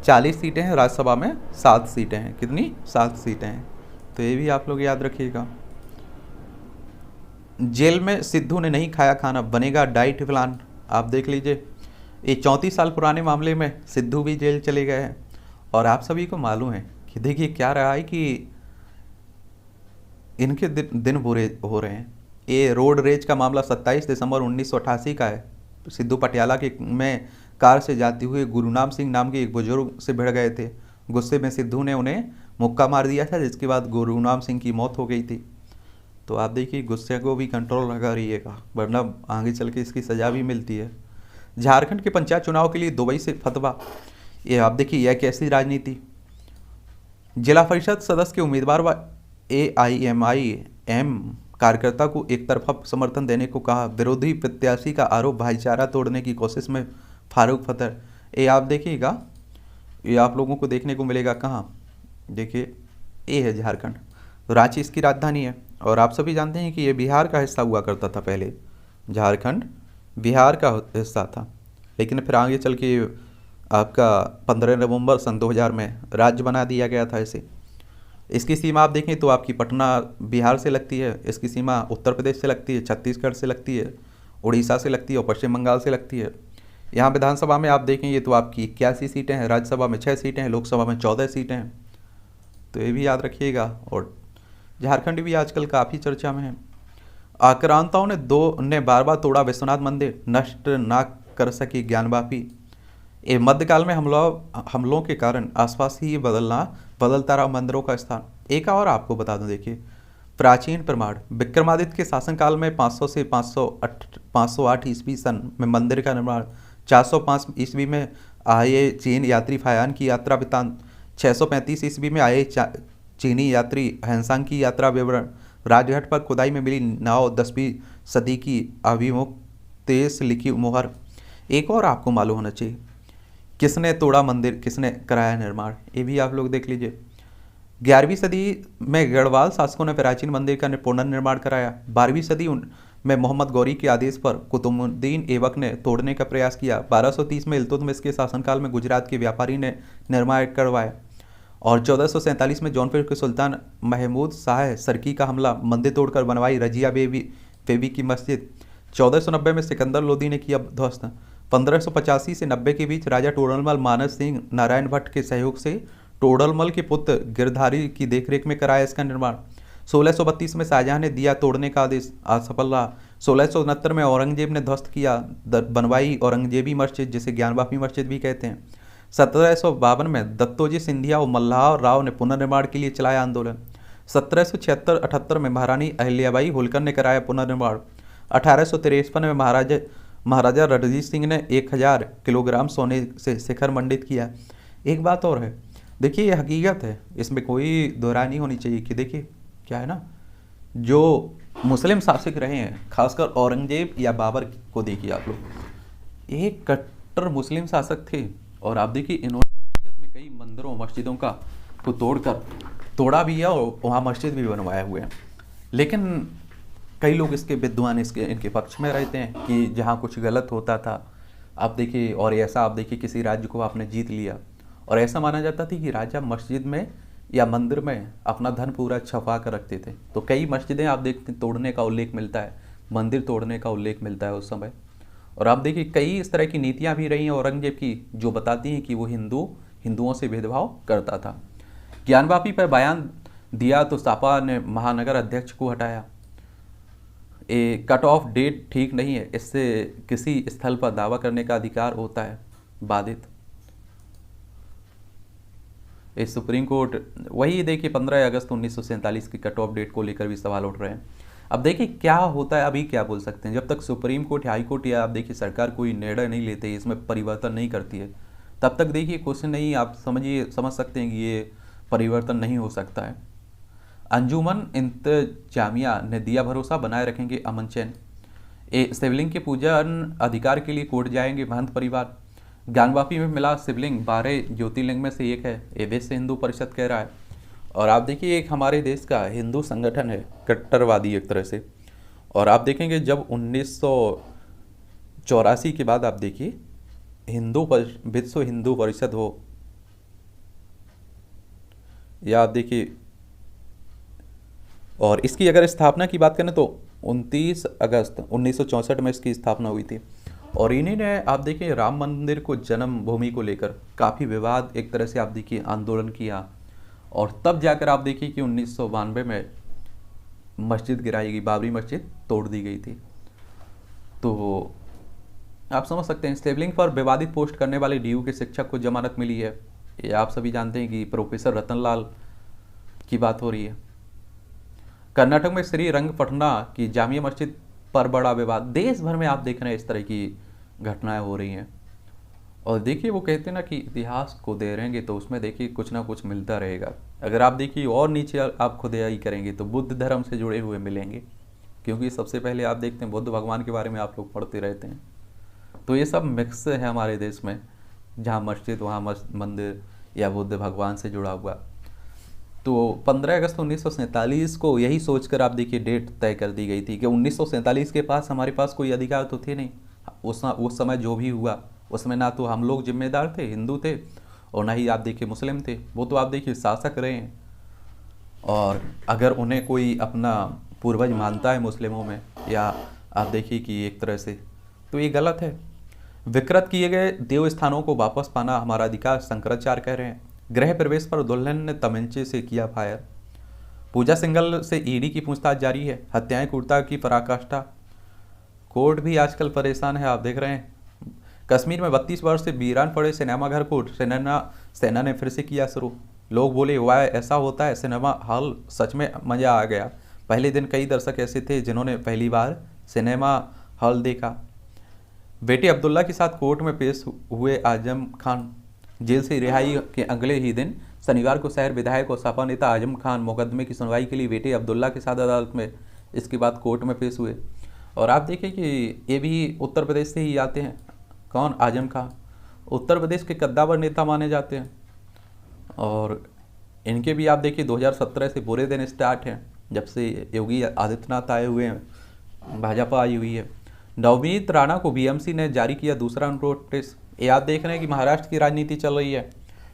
40 सीटें हैं, राज्यसभा में 7 सीटें हैं। कितनी? 7 सीटें हैं। तो ये भी आप लोग याद रखिएगा। जेल में सिद्धू ने नहीं खाया खाना, बनेगा डाइट प्लान। आप देख लीजिए, ये 34 साल पुराने मामले में सिद्धू भी जेल चले गए हैं। और आप सभी को मालूम है कि देखिए क्या रहा है कि इनके दिन बुरे हो रहे हैं। ये रोड रेज का मामला 27 दिसंबर 1988 का है। सिद्धू पटियाला के में कार से जाते हुए गुरुनाम सिंह नाम के एक बुजुर्ग से भिड़ गए थे। गुस्से में सिद्धू ने उन्हें मुक्का मार दिया था, जिसके बाद गुरुनाम सिंह की मौत हो गई थी। तो आप देखिए गुस्से को भी कंट्रोल लगा रहिएगा, वरना आगे चल के इसकी सज़ा भी मिलती है। झारखंड के पंचायत चुनाव के लिए दुबई से फतवा। ये आप देखिए यह कैसी राजनीति। जिला परिषद सदस्य के उम्मीदवार व AIMIM कार्यकर्ता को एक तरफा समर्थन देने को कहा। विरोधी प्रत्याशी का आरोप भाईचारा तोड़ने की कोशिश में फारूक फतर। ये आप देखिएगा, ये आप लोगों को देखने को मिलेगा कहाँ? देखिए ये है झारखंड, रांची इसकी राजधानी है। और आप सभी जानते हैं कि ये बिहार का हिस्सा हुआ करता था पहले, झारखंड बिहार का हिस्सा था, लेकिन फिर आगे चल के आपका 15 नवंबर सन 2000 में राज्य बना दिया गया था इसे। इसकी सीमा आप देखें तो आपकी पटना बिहार से लगती है, इसकी सीमा उत्तर प्रदेश से लगती है, छत्तीसगढ़ से लगती है, उड़ीसा से लगती है और पश्चिम बंगाल से लगती है। यहाँ विधानसभा में आप देखेंगे तो आपकी 81 सीटें हैं, राज्यसभा में 6 सीटें हैं, लोकसभा में 14 सीटें हैं। तो ये भी याद रखिएगा। और झारखंड भी आजकल काफ़ी चर्चा में है। आक्रांताओं ने बार बार तोड़ा विश्वनाथ मंदिर, नष्ट ना कर सकी ज्ञानवापी। ये मध्यकाल में हमलों के कारण आसपास ही बदलता रहा मंदिरों का स्थान। एक और आपको बता दूं, देखिए प्राचीन प्रमाण विक्रमादित्य के शासनकाल में 500 से 508 ईस्वी सन में मंदिर का निर्माण, 405 ईस्वी में आए चीन यात्री फायान की यात्रा वृत्तांत, 635 ईस्वी में आए चीनी यात्री हैंसांग की यात्रा विवरण, राजघाट पर खुदाई में मिली नाव 10वीं सदी की अभिमुख तेज लिखी मुहर। एक और आपको मालूम होना चाहिए, किसने तोड़ा मंदिर, किसने कराया निर्माण, ये भी आप लोग देख लीजिए। 11वीं सदी में गढ़वाल शासकों ने प्राचीन मंदिर का पुनर्निर्माण कराया। 12वीं सदी में मोहम्मद गौरी के आदेश पर कुतुबुद्दीन ऐबक ने तोड़ने का प्रयास किया। 1230 में इल्तुतमिश के शासनकाल में गुजरात के व्यापारी ने निर्माण करवाया। और 1447 में जौनपुर के सुल्तान महमूद शाह सरकी का हमला, मंदिर तोड़कर बनवाई रजिया बेबी की मस्जिद। 1490 में सिकंदर लोदी ने किया ध्वस्त। 1585 से 90 के बीच राजा टोडरमल मानस सिंह नारायण भट्ट के सहयोग से टोडरमल के पुत्र गिरधारी की देखरेख में कराया इसका निर्माण। 1632 में शाहजहां ने दिया तोड़ने का आदेश, असफल रहा। 1669 में औरंगजेब ने ध्वस्त किया बनवाई औरंगजेबी मस्जिद, जिसे ज्ञानवापी मस्जिद भी कहते हैं। 1752 में दत्तोजी सिंधिया और मल्हार राव ने पुनर्निर्माण के लिए चलाया आंदोलन। 1776-78 में महारानी अहिल्याबाई होलकर ने कराया पुनर्निर्माण। 1853 में महाराजा रणजीत सिंह ने 1000 किलोग्राम सोने से शिखर मंडित किया। एक बात और है, देखिए ये हकीकत है, इसमें कोई दोहराई नहीं होनी चाहिए कि देखिए क्या है ना, जो मुस्लिम शासक रहे हैं, खासकर औरंगजेब या बाबर को देखिए आप लोग, एक कट्टर मुस्लिम शासक थे। और आप देखिए इन्होंने हकीकत में कई मंदिरों मस्जिदों का को तोड़ा भी है और वहाँ मस्जिद भी बनवाए हुए हैं। लेकिन कई लोग इसके विद्वान इनके पक्ष में रहते हैं कि जहाँ कुछ गलत होता था आप देखिए, और ऐसा आप देखिए किसी राज्य को आपने जीत लिया और ऐसा माना जाता था कि राजा मस्जिद में या मंदिर में अपना धन पूरा छुपा कर रखते थे। तो कई मस्जिदें आप देखते तोड़ने का उल्लेख मिलता है, मंदिर तोड़ने का उल्लेख मिलता है उस समय। और आप देखिए कई इस तरह की नीतियाँ भी रही हैं औरंगजेब की, जो बताती हैं कि वो हिंदुओं से भेदभाव करता था। ज्ञानवापी पर बयान दिया तो सापा ने महानगर अध्यक्ष को हटाया। ए कट ऑफ डेट ठीक नहीं है, इससे किसी स्थल पर दावा करने का अधिकार होता है बाधित। इस सुप्रीम कोर्ट वही देखिए 15 अगस्त 1947 की कट ऑफ डेट को लेकर भी सवाल उठ रहे हैं। अब देखिए क्या होता है, अभी क्या बोल सकते हैं, जब तक सुप्रीम कोर्ट या हाई कोर्ट या आप देखिए सरकार कोई निर्णय नहीं लेते, इसमें परिवर्तन नहीं करती है, तब तक देखिए क्वेश्चन नहीं, आप समझ सकते हैं कि ये परिवर्तन नहीं हो सकता है। अंजुमन इंतजामिया ने दिया भरोसा, बनाए रखेंगे अमन चैन। शिवलिंग के पूजन अधिकार के लिए कोर्ट जाएंगे महंत परिवार। ज्ञानवापी में मिला शिवलिंग 12 ज्योतिर्लिंग में से एक है, ये विश्व हिंदू परिषद कह रहा है। और आप देखिए एक हमारे देश का हिंदू संगठन है, कट्टरवादी एक तरह से। और आप देखेंगे जब 1984 के बाद आप देखिए विश्व हिंदू परिषद हो, या आप देखिए, और इसकी अगर स्थापना की बात करें तो 29 अगस्त 1964 में इसकी स्थापना हुई थी। और इन्हीं ने आप देखिए राम मंदिर को जन्मभूमि को लेकर काफ़ी विवाद एक तरह से आप देखिए आंदोलन किया, और तब जाकर आप देखिए कि 1992 में मस्जिद गिराई गई, बाबरी मस्जिद तोड़ दी गई थी। तो आप समझ सकते हैं शिवलिंग पर विवादित पोस्ट करने वाले डीयू के शिक्षक को जमानत मिली है। ये आप सभी जानते हैं कि प्रोफेसर रतनलाल की बात हो रही है। कर्नाटक में श्री रंगपटना की जामिया मस्जिद पर बड़ा विवाद, देश भर में आप देख रहे हैं इस तरह की घटनाएं हो रही हैं। और देखिए वो कहते हैं ना कि इतिहास को दे रहेंगे तो उसमें देखिए कुछ ना कुछ मिलता रहेगा। अगर आप देखिए और नीचे आप खुदाई करेंगे तो बुद्ध धर्म से जुड़े हुए मिलेंगे, क्योंकि सबसे पहले आप देखते हैं बुद्ध भगवान के बारे में आप लोग पढ़ते रहते हैं। तो ये सब मिक्स है हमारे देश में, जहाँ मस्जिद वहाँ मंदिर या बुद्ध भगवान से जुड़ा हुआ। तो 15 अगस्त 1947 को यही सोचकर आप देखिए डेट तय कर दी गई थी कि 1947 के पास हमारे पास कोई अधिकार तो थे नहीं। उस समय जो भी हुआ उसमें ना तो हम लोग जिम्मेदार थे, हिंदू थे, और ना ही आप देखिए मुस्लिम थे। वो तो आप देखिए शासक रहे हैं, और अगर उन्हें कोई अपना पूर्वज मानता है मुस्लिमों में, या आप देखिए कि एक तरह से, तो ये गलत है। विकृत किए गए देव स्थानों को वापस पाना हमारा अधिकार, शंकराचार्य कह रहे हैं। गृह प्रवेश पर दुल्हन ने तमंचे से किया फायर। पूजा सिंघल से ईडी की पूछताछ जारी है। हत्याएं क्रूरता की पराकाष्ठा। कोर्ट भी आजकल परेशान है, आप देख रहे हैं। कश्मीर में 32 वर्ष से वीरान पड़े सिनेमाघर को सेना ने फिर से किया शुरू। लोग बोले वाह ऐसा होता है सिनेमा हॉल, सच में मज़ा आ गया। पहले दिन कई दर्शक ऐसे थे जिन्होंने पहली बार सिनेमा हॉल देखा। बेटे अब्दुल्ला के साथ कोर्ट में पेश हुए आजम खान। जेल से रिहाई के अगले ही दिन शनिवार को शहर विधायक और सपा नेता आजम खान मुकदमे की सुनवाई के लिए बेटे अब्दुल्ला के साथ अदालत में, इसके बाद कोर्ट में पेश हुए। और आप देखें कि ये भी उत्तर प्रदेश से ही आते हैं। कौन? आजम खान उत्तर प्रदेश के कद्दावर नेता माने जाते हैं। और इनके भी आप देखिए 2017 से बुरे दिन स्टार्ट हैं, जब से योगी आदित्यनाथ आए हुए हैं, भाजपा आई हुई है। नवनीत राणा को बीएमसी ने जारी किया दूसरा नोटिस। ये आप देख रहे हैं कि महाराष्ट्र की राजनीति चल रही है।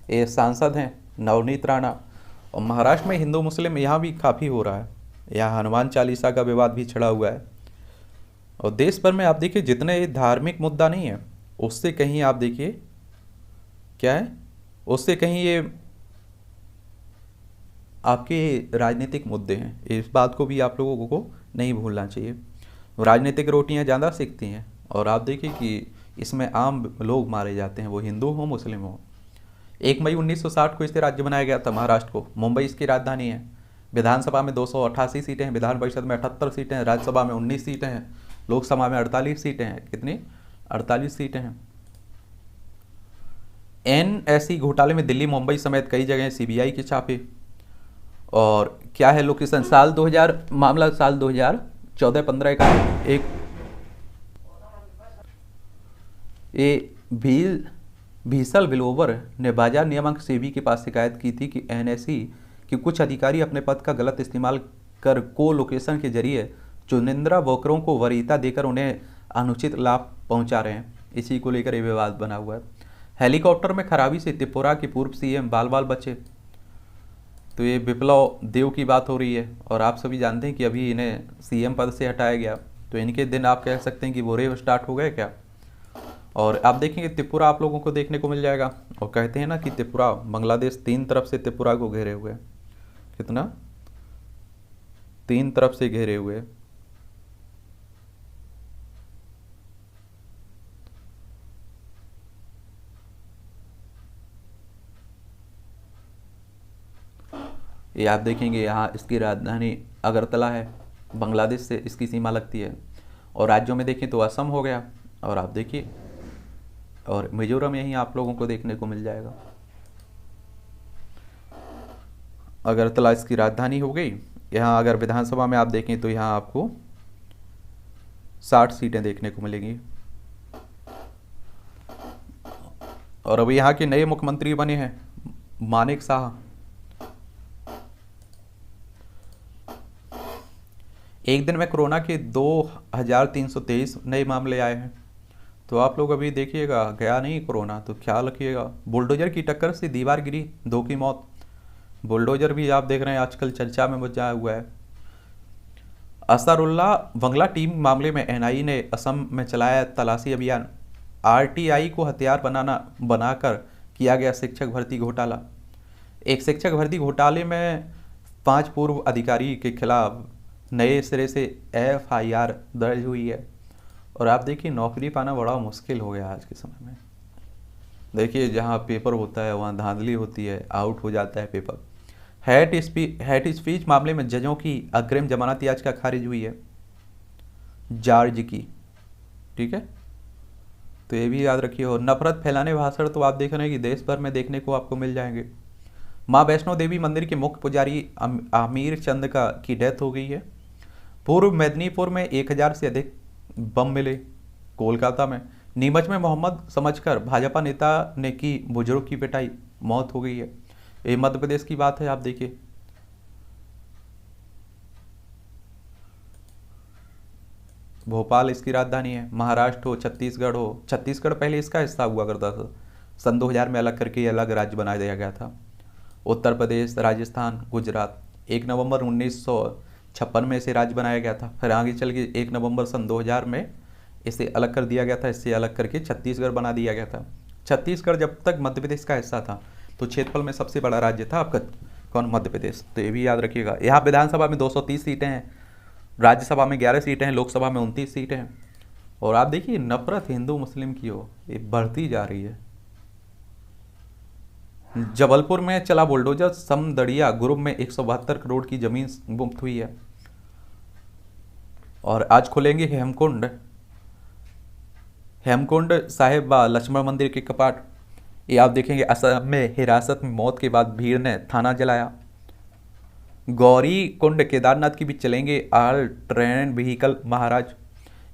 ये सांसद हैं नवनीत राणा, और महाराष्ट्र में हिंदू मुस्लिम यहाँ भी काफ़ी हो रहा है। यहाँ हनुमान चालीसा का विवाद भी छिड़ा हुआ है। और देश भर में आप देखिए जितने धार्मिक मुद्दा नहीं है, उससे कहीं आप देखिए क्या है, उससे कहीं ये आपके राजनीतिक मुद्दे हैं। इस बात को भी आप लोगों को नहीं भूलना चाहिए। राजनीतिक रोटियां ज़्यादा सीखती हैं, और आप देखिए कि इसमें आम लोग मारे जाते हैं, वो हिंदू हो मुस्लिम हो। 1 मई 1960 को इसे राज्य बनाया गया था महाराष्ट्र को। मुंबई इसकी राजधानी है। विधानसभा में 288 सीटें हैं, विधान परिषद में 78 सीटें हैं, राज्यसभा में 19 सीटें हैं, लोकसभा में 48 सीटें हैं। कितनी? 48 सीटें हैं। NSE घोटाले में दिल्ली, मुंबई समेत कई जगह CBI के छापे। और क्या है लोकेशन? साल 2000, मामला साल 2014-15 का एक भीसल विलोवर ने बाजार नियामक सेबी के पास शिकायत की थी कि NSE के कुछ अधिकारी अपने पद का गलत इस्तेमाल कर को लोकेशन के जरिए चुनिंदा ब्रोकरों को वरीयता देकर उन्हें अनुचित लाभ पहुंचा रहे हैं। इसी को लेकर ये विवाद बना हुआ है। हेलीकॉप्टर में खराबी से त्रिपुरा के पूर्व CM बाल बाल बचे। तो ये विप्लव देव की बात हो रही है और आप सभी जानते हैं कि अभी इन्हें CM पद से हटाया गया। तो इनके दिन आप कह सकते हैं कि वो रेव स्टार्ट हो गए क्या। और आप देखेंगे त्रिपुरा आप लोगों को देखने को मिल जाएगा। और कहते हैं ना कि त्रिपुरा, बांग्लादेश 3 तरफ से त्रिपुरा को घेरे हुए है। कितना? 3 तरफ से घेरे हुए। ये आप देखेंगे यहाँ इसकी राजधानी अगरतला है, बांग्लादेश से इसकी सीमा लगती है। और राज्यों में देखें तो असम हो गया, और आप देखिए, और मिजोरम यहीं आप लोगों को देखने को मिल जाएगा। अगरतला इसकी राजधानी हो गई। यहाँ अगर विधानसभा में आप देखें तो यहाँ आपको 60 सीटें देखने को मिलेंगी। और अभी यहाँ के नए मुख्यमंत्री बने हैं मानेक शाह। एक दिन में कोरोना के 2323 नए मामले आए हैं। तो आप लोग अभी देखिएगा, गया नहीं कोरोना, तो ख्याल रखिएगा। बुलडोजर की टक्कर से दीवार गिरी, 2 की मौत। बुलडोजर भी आप देख रहे हैं आजकल चर्चा में बचा हुआ है। असरुल्ला बंगला टीम मामले में NIA ने असम में चलाया तलाशी अभियान। RTI को हथियार बनाकर किया गया शिक्षक भर्ती घोटाला। एक शिक्षक भर्ती घोटाले में 5 पूर्व अधिकारी के खिलाफ नए सिरे से FIR दर्ज हुई है। और आप देखिए नौकरी पाना बड़ा मुश्किल हो गया आज के समय में। देखिए जहाँ पेपर होता है वहाँ धांधली होती है, आउट हो जाता है पेपर। हेट स्पीच मामले में जजों की अग्रिम जमानत याचिका खारिज हुई है, जॉर्ज की। ठीक है, तो ये भी याद रखिए। और नफरत फैलाने भाषण तो आप देख रहे हैं कि देश भर में देखने को आपको मिल जाएंगे। माँ वैष्णो देवी मंदिर के मुख्य पुजारी आमिर चंद की डेथ हो गई है। पूर्व मेदिनीपुर में 1000 से अधिक बम मिले। कोलकाता में नीमच में मोहम्मद समझकर भाजपा नेता ने की बुजुर्ग की पिटाई, मौत हो गई है। ये मध्य प्रदेश की बात है, आप देखिए। भोपाल इसकी राजधानी है। महाराष्ट्र हो, छत्तीसगढ़ हो, छत्तीसगढ़ पहले इसका हिस्सा हुआ करता था, सन 2000 में अलग करके अलग राज्य बना दिया गया था। उत्तर प्रदेश, राजस्थान, गुजरात 1 नवंबर 1956 में इसे राज्य बनाया गया था। फिर आगे चल के 1 नवंबर सन 2000 में इसे अलग कर दिया गया था। इससे अलग करके छत्तीसगढ़ बना दिया गया था। छत्तीसगढ़ जब तक मध्य प्रदेश का हिस्सा था तो क्षेत्रफल में सबसे बड़ा राज्य था आपका कौन? मध्य प्रदेश। तो ये भी याद रखिएगा। यहाँ विधानसभा में 230 सीटें हैं, राज्यसभा में 11 सीटें हैं, लोकसभा में 29 सीटें हैं। और आप देखिए नफरत हिंदू मुस्लिम की हो, ये बढ़ती जा रही है। जबलपुर में चला बुलडोजर, समदड़िया ग्रुप में 172 करोड़ की जमीन मुफ्त हुई है। और आज खुलेंगे हेमकुंड साहिब लक्ष्मण मंदिर के कपाट। ये आप देखेंगे। असम में हिरासत में मौत के बाद भीड़ ने थाना जलाया। गौरी कुंड केदारनाथ की भी चलेंगे ऑल ट्रेन व्हीकल महाराज।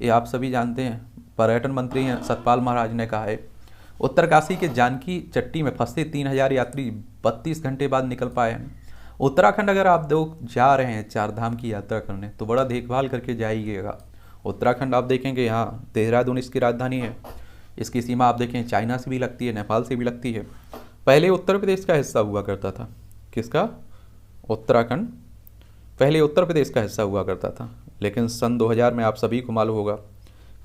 ये आप सभी जानते हैं, पर्यटन मंत्री हैं सतपाल महाराज ने कहा है। उत्तरकाशी के जानकी चट्टी में फंसे 3000 यात्री 32 घंटे बाद निकल पाए हैं। उत्तराखंड अगर आप लोग जा रहे हैं 4 धाम की यात्रा करने तो बड़ा देखभाल करके जाइएगा। उत्तराखंड आप देखेंगे, यहाँ देहरादून इसकी राजधानी है। इसकी सीमा आप देखें चाइना से भी लगती है, नेपाल से भी लगती है। पहले उत्तर प्रदेश का हिस्सा हुआ करता था। किसका? उत्तराखंड पहले उत्तर प्रदेश का हिस्सा हुआ करता था, लेकिन सन 2000 में आप सभी को मालूम होगा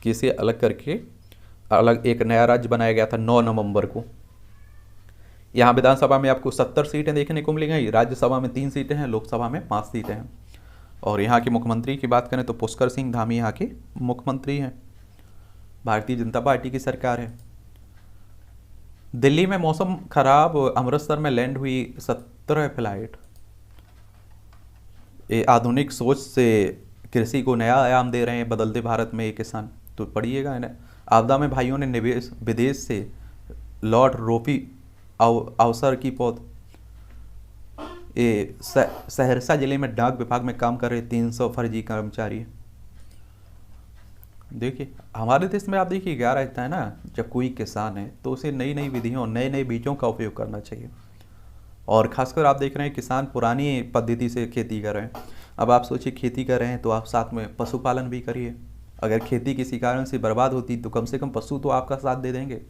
कि इसे अलग करके अलग एक नया राज्य बनाया गया था 9 नवंबर को। यहाँ विधानसभा में आपको 70 सीटें देखने को मिलेंगी, राज्यसभा में 3 सीटें हैं, लोकसभा में 5 सीटें हैं। और यहाँ के मुख्यमंत्री की बात करें तो पुष्कर सिंह धामी यहाँ के मुख्यमंत्री हैं। भारतीय जनता पार्टी की सरकार है। दिल्ली में मौसम खराब, अमृतसर में लैंड हुई 17 फ्लाइट। ये आधुनिक सोच से कृषि को नया आयाम दे रहे हैं बदलते भारत में ये किसान। तो पढ़िएगा इन्हें। आपदा में भाइयों ने निवेश विदेश से लौट रोपी अवसर की पौध। ये सहरसा जिले में डाक विभाग में काम कर रहे 300 फर्जी कर्मचारी। देखिए हमारे देश में आप देखिए क्या रहता है ना, जब कोई किसान है तो उसे नई नई विधियों नए नए बीजों का उपयोग करना चाहिए। और खासकर आप देख रहे हैं किसान पुरानी पद्धति से खेती कर रहे हैं। अब आप सोचिए खेती कर रहे हैं तो आप साथ में पशुपालन भी करिए। अगर खेती किसी कारण से बर्बाद होती तो कम से कम पशु तो आपका साथ दे देंगे।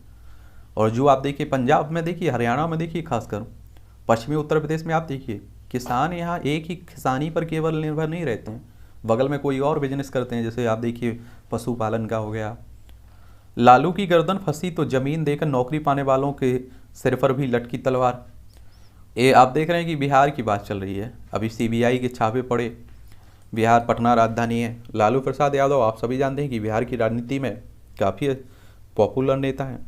और जो आप देखिए पंजाब में देखिए, हरियाणा में देखिए, खासकर पश्चिमी उत्तर प्रदेश में आप देखिए किसान यहाँ एक ही किसानी पर केवल निर्भर नहीं रहते हैं, बगल में कोई और बिजनेस करते हैं। जैसे आप देखिए पशुपालन का हो गया। लालू की गर्दन फंसी तो जमीन देकर नौकरी पाने वालों के सिर पर भी लटकी तलवार। ये आप देख रहे हैं कि बिहार की बात चल रही है। अभी सीबीआई के छापे पड़े। बिहार पटना राजधानी है। लालू प्रसाद यादव आप सभी जानते हैं कि बिहार की राजनीति में काफ़ी पॉपुलर नेता हैं।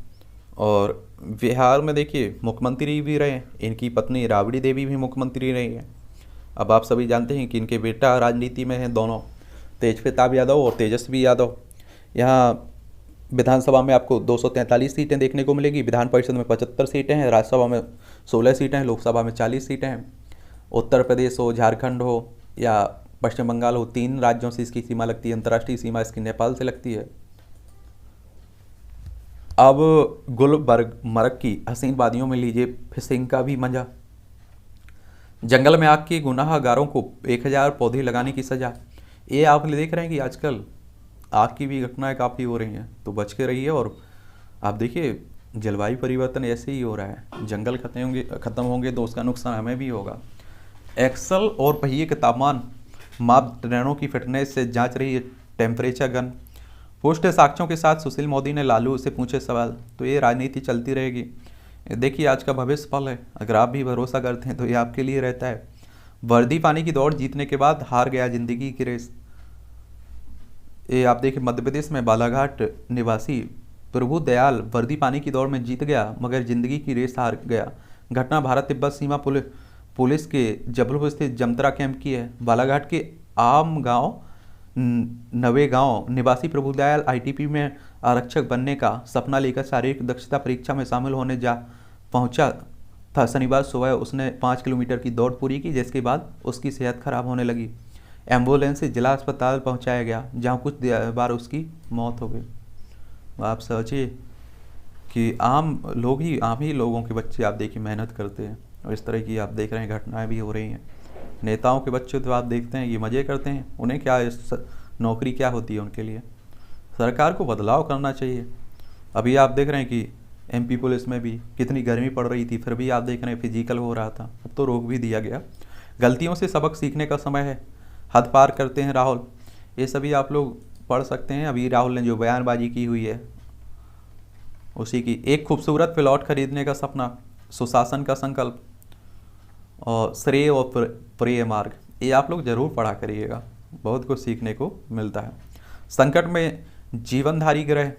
और बिहार में देखिए मुख्यमंत्री भी रहे, इनकी पत्नी राबड़ी देवी भी मुख्यमंत्री रही है। अब आप सभी जानते हैं कि इनके बेटा राजनीति में हैं दोनों, तेज प्रताप यादव और तेजस्वी यादव। यहाँ विधानसभा में आपको 243 सीटें देखने को मिलेगी, विधान परिषद में 75 सीटें हैं, राज्यसभा में 16 सीटें हैं, लोकसभा में 40 सीटें हैं। उत्तर प्रदेश हो, झारखंड हो या पश्चिम बंगाल हो, 3 राज्यों से इसकी सीमा लगती है। अंतर्राष्ट्रीय सीमा इसकी नेपाल से लगती है। अब गुलमर्ग की हसीन वादियों में लीजिए फिशिंग का भी मजा। जंगल में आग के गुनाहगारों को 1000 पौधे लगाने की सजा। ये आप देख रहे हैं कि आजकल आग की भी घटनाएं काफ़ी हो रही हैं, तो बच के रहिए। और आप देखिए जलवायु परिवर्तन ऐसे ही हो रहा है, जंगल खत्म होंगे तो उसका नुकसान हमें भी होगा। एक्सल और पहिए के तापमान मापदंडों की फिटनेस से जांच रही है टेम्परेचर गन। पुष्ट साक्ष्यों के साथ सुशील मोदी ने लालू से पूछे सवाल। तो ये राजनीति चलती रहेगी। देखिए आज का भविष्य फल है, अगर आप भी भरोसा करते हैं तो ये आपके लिए रहता है। वर्दी पानी की दौड़ जीतने के बाद हार गया जिंदगी की रेस। ये आप देखिए मध्य प्रदेश में बालाघाट निवासी प्रभु दयाल वर्दी पानी की दौड़ में जीत गया मगर जिंदगी की रेस हार गया। घटना भारत तिब्बत सीमा पुलिस के जबलपुर स्थित जमतरा कैंप की है। बालाघाट के आम गांव नवे गांव निवासी प्रभुदयाल आईटीपी में आरक्षक बनने का सपना लेकर शारीरिक दक्षता परीक्षा में शामिल होने पहुंचा था। शनिवार सुबह उसने 5 किलोमीटर की दौड़ पूरी की, जिसके बाद उसकी सेहत खराब होने लगी। एम्बुलेंस से जिला अस्पताल पहुंचाया गया, जहां कुछ बार उसकी मौत हो गई। आप सोचिए कि आम ही लोगों के बच्चे आप देखिए मेहनत करते हैं, और इस तरह की आप देख रहे हैं घटनाएं भी हो रही हैं। नेताओं के बच्चे तो आप देखते हैं ये मज़े करते हैं, उन्हें क्या नौकरी क्या होती है उनके लिए। सरकार को बदलाव करना चाहिए। अभी आप देख रहे हैं कि एमपी पुलिस में भी कितनी गर्मी पड़ रही थी, फिर भी आप देख रहे हैं फिजिकल हो रहा था, अब तो रोक भी दिया गया। गलतियों से सबक सीखने का समय है, हद पार करते हैं राहुल। ये सभी आप लोग पढ़ सकते हैं। अभी राहुल ने जो बयानबाजी की हुई है उसी की। एक खूबसूरत प्लॉट खरीदने का सपना, सुशासन का संकल्प, और श्रेय और प्रिय मार्ग, ये आप लोग जरूर पढ़ा करिएगा, बहुत कुछ सीखने को मिलता है। संकट में जीवनधारी ग्रह,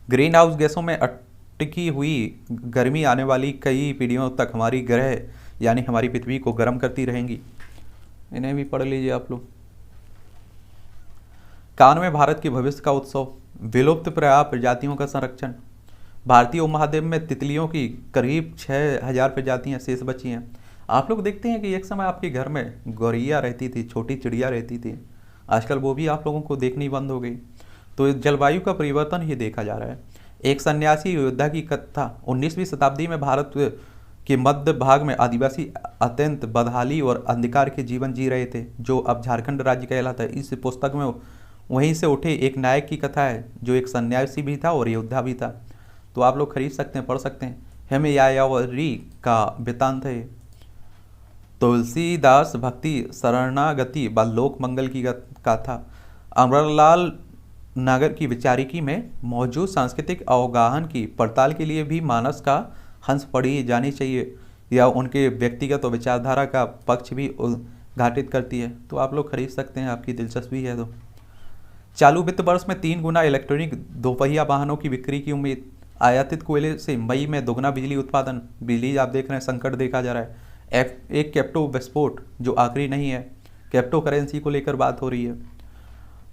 ग्रीन हाउस गैसों में अटकी हुई गर्मी आने वाली कई पीढ़ियों तक हमारी ग्रह यानी हमारी पृथ्वी को गर्म करती रहेंगी। इन्हें भी पढ़ लीजिए आप लोग। कान में भारत के भविष्य का उत्सव, विलुप्त प्राय प्रजातियों का संरक्षण। भारतीय उपमहाद्वीप में तितलियों की करीब 6000 प्रजातियां शेष बची हैं। आप लोग देखते हैं कि एक समय आपके घर में गौरैया रहती थी, छोटी चिड़िया रहती थी, आजकल वो भी आप लोगों को देखनी बंद हो गई। तो जलवायु का परिवर्तन ही देखा जा रहा है। एक सन्यासी योद्धा की कथा, 19वीं शताब्दी में भारत के मध्य भाग में आदिवासी अत्यंत बदहाली और अंधकार के जीवन जी रहे थे, जो अब झारखंड राज्य कहलाता है। इस पुस्तक में वहीं से उठे एक नायक की कथा है जो एक सन्यासी भी था और योद्धा भी था। तो आप लोग खरीद सकते हैं, पढ़ सकते हैं। हेमयावरी का वृत्तांत है। तुलसीदास भक्ति शरणागति व लोक मंगल की गाथा। अमरलाल नागर की विचारिकी में मौजूद सांस्कृतिक अवगाहन की पड़ताल के लिए भी मानस का हंस पढ़ी जानी चाहिए, या उनके व्यक्तिगत और विचारधारा का पक्ष भी उद्घाटित करती है। तो आप लोग खरीद सकते हैं, आपकी दिलचस्पी है तो। चालू वित्त वर्ष में 3 गुना इलेक्ट्रॉनिक दोपहिया वाहनों की बिक्री की उम्मीद। आयातित कोयले से मई में दोगुना बिजली उत्पादन, बिजली आप देख रहे हैं संकट देखा जा रहा है। एक क्रिप्टो विस्फोट जो आखिरी नहीं है, क्रिप्टो करेंसी को लेकर बात हो रही है।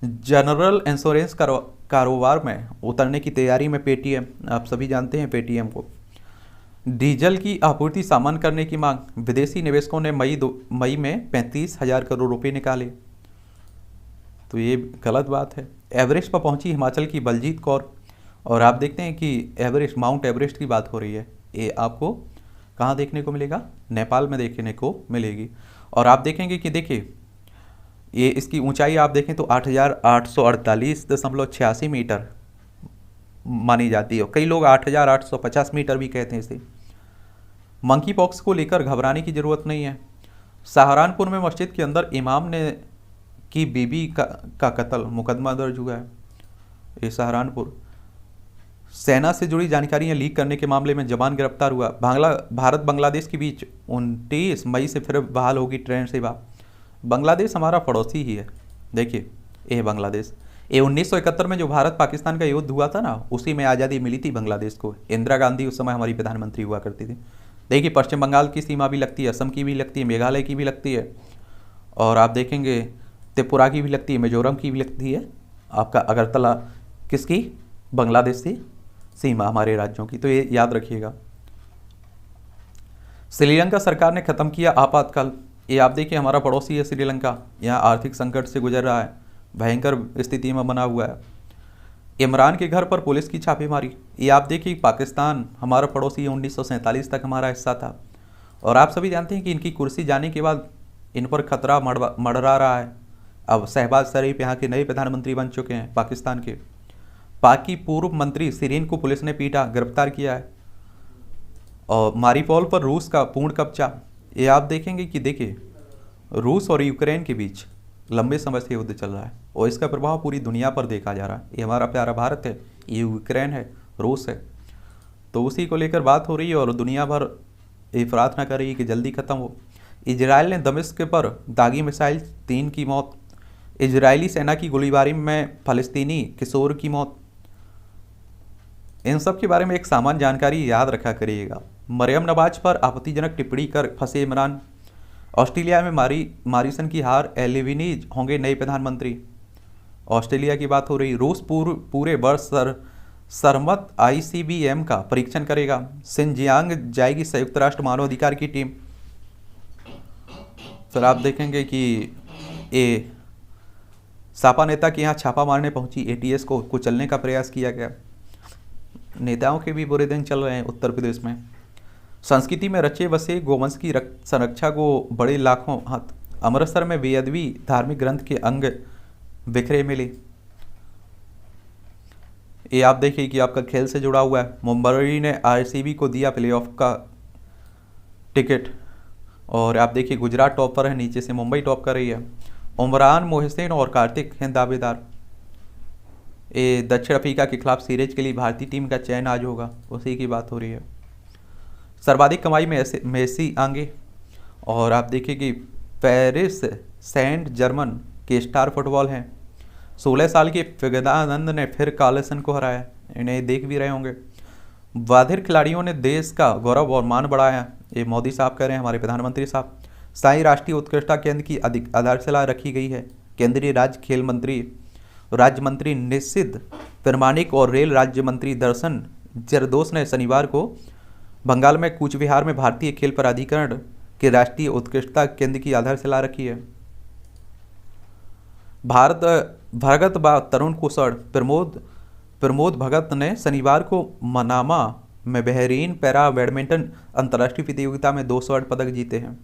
जनरल इंश्योरेंस कारोबार में उतरने की तैयारी में पेटीएम, आप सभी जानते हैं पेटीएम को। डीजल की आपूर्ति सामान्य करने की मांग, विदेशी निवेशकों ने मई में 35,000 करोड़ रुपए निकाले, तो ये गलत बात है। एवरेस्ट पर पहुंची हिमाचल की बलजीत कौर, और आप देखते हैं कि एवरेस्ट, माउंट एवरेस्ट की बात हो रही है, ये आपको कहाँ देखने को मिलेगा? नेपाल में देखने को मिलेगी। और आप देखेंगे कि देखिए ये इसकी ऊंचाई आप देखें तो 8,848.86 मीटर मानी जाती है, कई लोग 8,850 मीटर भी कहते हैं इसे। मंकी पॉक्स को लेकर घबराने की ज़रूरत नहीं है। सहारनपुर में मस्जिद के अंदर इमाम ने की बीबी का कत्ल, मुकदमा दर्ज हुआ है, ये सहारनपुर। सेना से जुड़ी जानकारियां लीक करने के मामले में जवान गिरफ्तार हुआ। भारत बांग्लादेश के बीच 29 मई से फिर बहाल होगी ट्रेन सेवा। बांग्लादेश हमारा पड़ोसी ही है, देखिए ये बांग्लादेश, ये 1971 में जो भारत पाकिस्तान का युद्ध हुआ था ना, उसी में आज़ादी मिली थी बांग्लादेश को। इंदिरा गांधी उस समय हमारी प्रधानमंत्री हुआ करती थी। देखिए पश्चिम बंगाल की सीमा भी लगती है, असम की भी लगती है, मेघालय की भी लगती है, और आप देखेंगे त्रिपुरा की भी लगती है, मिजोरम की भी लगती है। आपका अगरतला किसकी? बांग्लादेश से सीमा हमारे राज्यों की, तो ये याद रखिएगा। श्रीलंका सरकार ने खत्म किया आपातकाल, ये आप देखिए हमारा पड़ोसी है श्रीलंका, यहाँ आर्थिक संकट से गुजर रहा है, भयंकर स्थिति में बना हुआ है। इमरान के घर पर पुलिस की छापेमारी, ये आप देखिए पाकिस्तान हमारा पड़ोसी है, 1947 तक हमारा हिस्सा था, और आप सभी जानते हैं कि इनकी कुर्सी जाने के बाद इन पर खतरा मंडरा रहा है। अब शहबाज शरीफ यहाँ के नए प्रधानमंत्री बन चुके हैं पाकिस्तान के। पाक की पूर्व मंत्री सिरीन को पुलिस ने पीटा, गिरफ्तार किया है। और मारीपोल पर रूस का पूर्ण कब्जा, ये आप देखेंगे कि देखिए रूस और यूक्रेन के बीच लंबे समय से युद्ध चल रहा है, और इसका प्रभाव पूरी दुनिया पर देखा जा रहा है। ये हमारा प्यारा भारत है, ये यूक्रेन है, रूस है, तो उसी को लेकर बात हो रही है, और दुनिया भर ये प्रार्थना कर रही है कि जल्दी ख़त्म हो। इजराइल ने दमिश्क पर दागी मिसाइल, 3 की मौत। इजरायली सेना की गोलीबारी में फ़लस्तीनी किशोर की मौत। इन सब के बारे में एक सामान्य जानकारी याद रखा करिएगा। मरियम नवाज पर आपत्तिजनक टिप्पणी कर फंसे इमरान। ऑस्ट्रेलिया में मारिसन की हार, एल्बनीज होंगे नए प्रधानमंत्री। ऑस्ट्रेलिया की बात हो रही। रूस पूरे वर्ष सरमत ICBM का परीक्षण करेगा। सिंजियांग जाएगी संयुक्त राष्ट्र मानवाधिकार की टीम। फिर आप देखेंगे कि ये सापा नेता के यहाँ छापा मारने पहुंची ATS को कुचलने का प्रयास किया गया। नेताओं के भी बुरे दिन चल रहे हैं उत्तर प्रदेश में। संस्कृति में रचे बसे गोवंश की संरक्षा को बड़े लाखों हाथ। अमृतसर में बेअदबी, धार्मिक ग्रंथ के अंग बिखरे मिले। ये आप देखिए कि आपका खेल से जुड़ा हुआ है। मुंबई ने RCB को दिया प्लेऑफ का टिकट, और आप देखिए गुजरात टॉप पर है, नीचे से मुंबई टॉप कर रही है। उमरान, मोहसिन और कार्तिक हैं दावेदार। ये दक्षिण अफ्रीका के खिलाफ सीरीज के लिए भारतीय टीम का चयन आज होगा, उसी की बात हो रही है। सर्वाधिक कमाई में मेसी आगे, और आप देखिए कि पेरिस सेंट जर्मन के स्टार फुटबॉल हैं। 16 साल के विवेकानंद ने फिर कार्लसन को हराया, इन्हें देख भी रहे होंगे। वाधिर खिलाड़ियों ने देश का गौरव और मान बढ़ाया, ये मोदी साहब कह रहे हैं, हमारे प्रधानमंत्री साहब। साई राष्ट्रीय उत्कृष्टता केंद्र की आधारशिला रखी गई है। केंद्रीय राज्य मंत्री निशित प्रमाणिक और रेल राज्य मंत्री दर्शन जरदोस ने शनिवार को बंगाल में कूचबिहार में भारतीय खेल प्राधिकरण के राष्ट्रीय उत्कृष्टता केंद्र की आधारशिला रखी है। भगत व तरुण कुशल प्रमोद भगत ने शनिवार को मनामा में बहरीन पैरा बैडमिंटन अंतर्राष्ट्रीय प्रतियोगिता में 2 स्वर्ण पदक जीते हैं।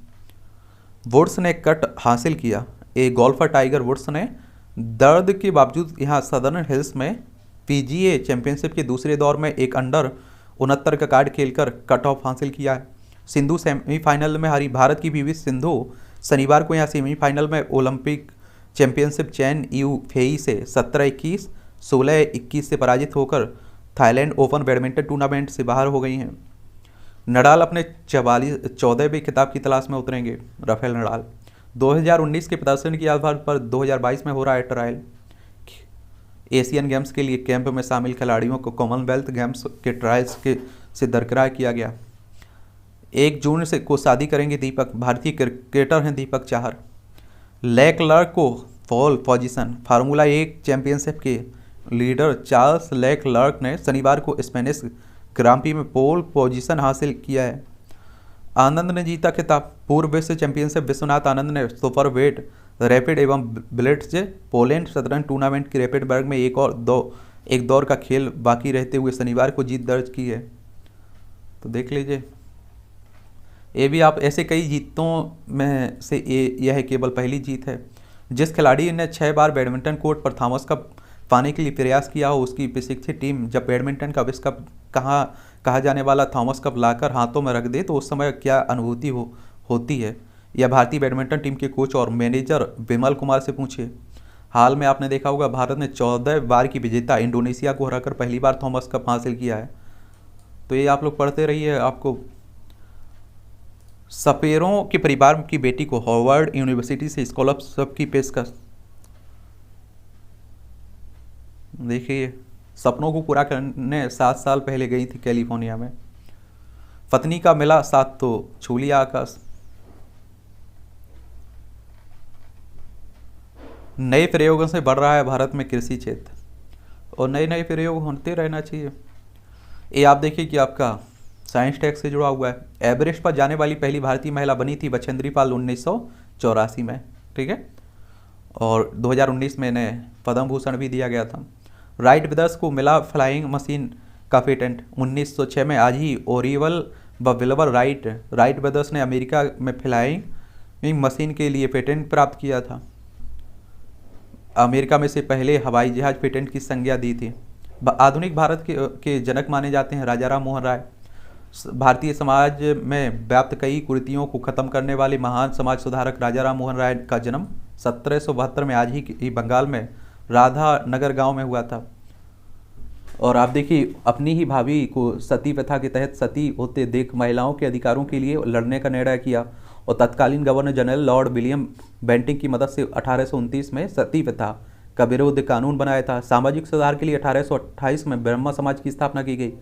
वुड्स ने कट हासिल किया। एक गोल्फर टाइगर वुड्स ने दर्द के बावजूद यहाँ सदर्न हिल्स में PGA चैंपियनशिप के दूसरे दौर में एक अंडर 69 का कार्ड खेलकर कट ऑफ हासिल किया है। सिंधु सेमीफाइनल में हारी। भारत की PV सिंधु शनिवार को यहाँ सेमीफाइनल में Olympic championship chain you Fei से 17-21, 16-21 से पराजित होकर थाईलैंड ओपन बैडमिंटन टूर्नामेंट से बाहर हो गई हैं। नडाल अपने 14वें खिताब की तलाश में उतरेंगे। राफेल नडाल 2019 के प्रदर्शन के आधार पर 2022 में हो रहा है ट्रायल। एशियन गेम्स के लिए कैंप में शामिल खिलाड़ियों को कॉमनवेल्थ गेम्स के ट्रायल्स के से दरकिरार किया गया। 1 जून से को शादी करेंगे दीपक, भारतीय क्रिकेटर हैं दीपक चाहर। लेक्लर्क को पोल पोजीशन, फार्मूला 1 चैंपियनशिप के लीडर चार्ल्स लेक्लर्क ने शनिवार को स्पेनिश ग्रांप्री में पोल पोजीशन हासिल किया है। आनंद ने जीता खिताब, पूर्व विश्व चैंपियनशिप विश्वनाथ आनंद ने सुपर वेट रैपिड एवं ब्लिट्ज पोलैंड शतरंज टूर्नामेंट की रैपिड वर्ग में एक दौर का खेल बाकी रहते हुए शनिवार को जीत दर्ज की है। तो देख लीजिए, ये भी आप ऐसे कई जीतों में से यह केवल पहली जीत है। जिस खिलाड़ी ने 6 बार बैडमिंटन कोर्ट पर थॉमस कप पाने के लिए प्रयास किया हो, उसकी प्रशिक्षित टीम जब बैडमिंटन का विश्व कप कहा जाने वाला थॉमस कप लाकर हाथों में रख दे तो उस समय क्या अनुभूति होती है, यह भारतीय बैडमिंटन टीम के कोच और मैनेजर विमल कुमार से पूछिए। हाल में आपने देखा होगा भारत ने 14 बार की विजेता इंडोनेशिया को हराकर पहली बार थॉमस कप हासिल किया है। तो ये आप लोग पढ़ते रहिए। आपको सपेरों के परिवार की बेटी को हार्वर्ड यूनिवर्सिटी से स्कॉलरशिप की पेशकश। देखिए, सपनों को पूरा करने 7 साल पहले गई थी कैलिफोर्निया में। पत्नी का मिला साथ तो छू लिया आकाश। नए प्रयोगों से बढ़ रहा है भारत में कृषि क्षेत्र और नए प्रयोग होते रहना चाहिए। ये आप देखिए कि आपका साइंस टेक से जुड़ा हुआ है। एवरेस्ट पर जाने वाली पहली भारतीय महिला बनी थी बछेंद्री पाल 1984 में, ठीक है। और 2019 में इन्हें पद्म भूषण भी दिया गया था। राइट ब्रदर्स को मिला फ्लाइंग मशीन का पेटेंट 1906 में। आज ही ओरिवल व विल्बर राइट ब्रदर्स ने अमेरिका में फ्लाइंग मशीन के लिए पेटेंट प्राप्त किया था। अमेरिका में से पहले हवाई जहाज पेटेंट की संज्ञा दी थी। आधुनिक भारत के जनक माने जाते हैं राजा राम मोहन राय। भारतीय समाज में व्याप्त कई कुरीतियों को खत्म करने वाले महान समाज सुधारक राजा राम मोहन राय का जन्म 1772 में आज ही बंगाल में राधा नगर गांव में हुआ था। और आप देखिए, अपनी ही भाभी को सती प्रथा के तहत सती होते देख महिलाओं के अधिकारों के लिए लड़ने का निर्णय किया और तत्कालीन governor general lord William Bentinck की मदद से 1829 में सती प्रथा का विरोध कानून बनाया था। सामाजिक सुधार के लिए 1828 में ब्रह्म समाज की स्थापना की गई।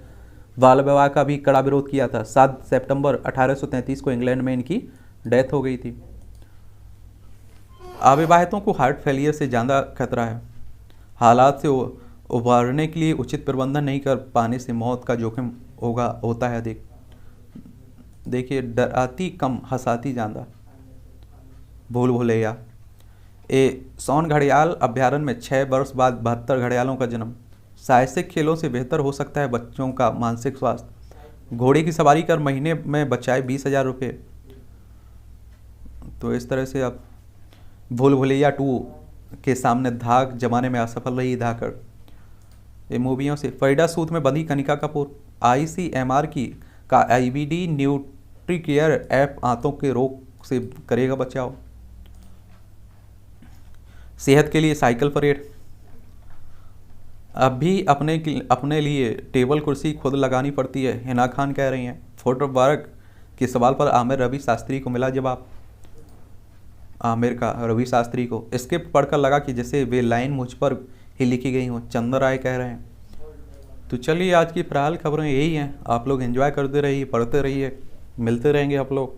बाल विवाह का भी कड़ा विरोध किया था। 7 सितंबर 1833 को इंग्लैंड में इनकी डेथ हो गई थी। अविवाहितों को हार्ट फेलियर से ज़्यादा खतरा है। हालात से उबारने के लिए उचित प्रबंधन नहीं कर पाने से मौत का जोखिम होता है अधिक। देखिए, डराती कम हंसाती ज़्यादा, भूल भुलैया। सोन घड़ियाल अभ्यारण्य में 6 वर्ष बाद 72 घड़ियालों का जन्म। साहसिक खेलों से बेहतर हो सकता है बच्चों का मानसिक स्वास्थ्य। घोड़े की सवारी कर महीने में बचाए 20,000 रुपये। तो इस तरह से आप भूल भुलैया 2 के सामने धाक जमाने में असफल रही धाकड़। ये मूवियों से। फरीदा सूद में बंधी कनिका कपूर। ICMR का IBD न्यूट्रीकेयर ऐप आंतों के रोग से करेगा बचाव। सेहत के लिए साइकिल परेड। अब भी अपने लिए टेबल कुर्सी खुद लगानी पड़ती है, हिना खान कह रही हैं। फुटवर्क के सवाल पर आमिर रवि शास्त्री को मिला जवाब। आमिर का रवि शास्त्री को स्क्रिप्ट पढ़कर लगा कि जैसे वे लाइन मुझ पर ही लिखी गई हों, चंद्र राय कह रहे हैं। तो चलिए, आज की फिलहाल खबरें यही हैं। आप लोग एंजॉय करते रहिए, पढ़ते रहिए, मिलते रहेंगे आप लोग।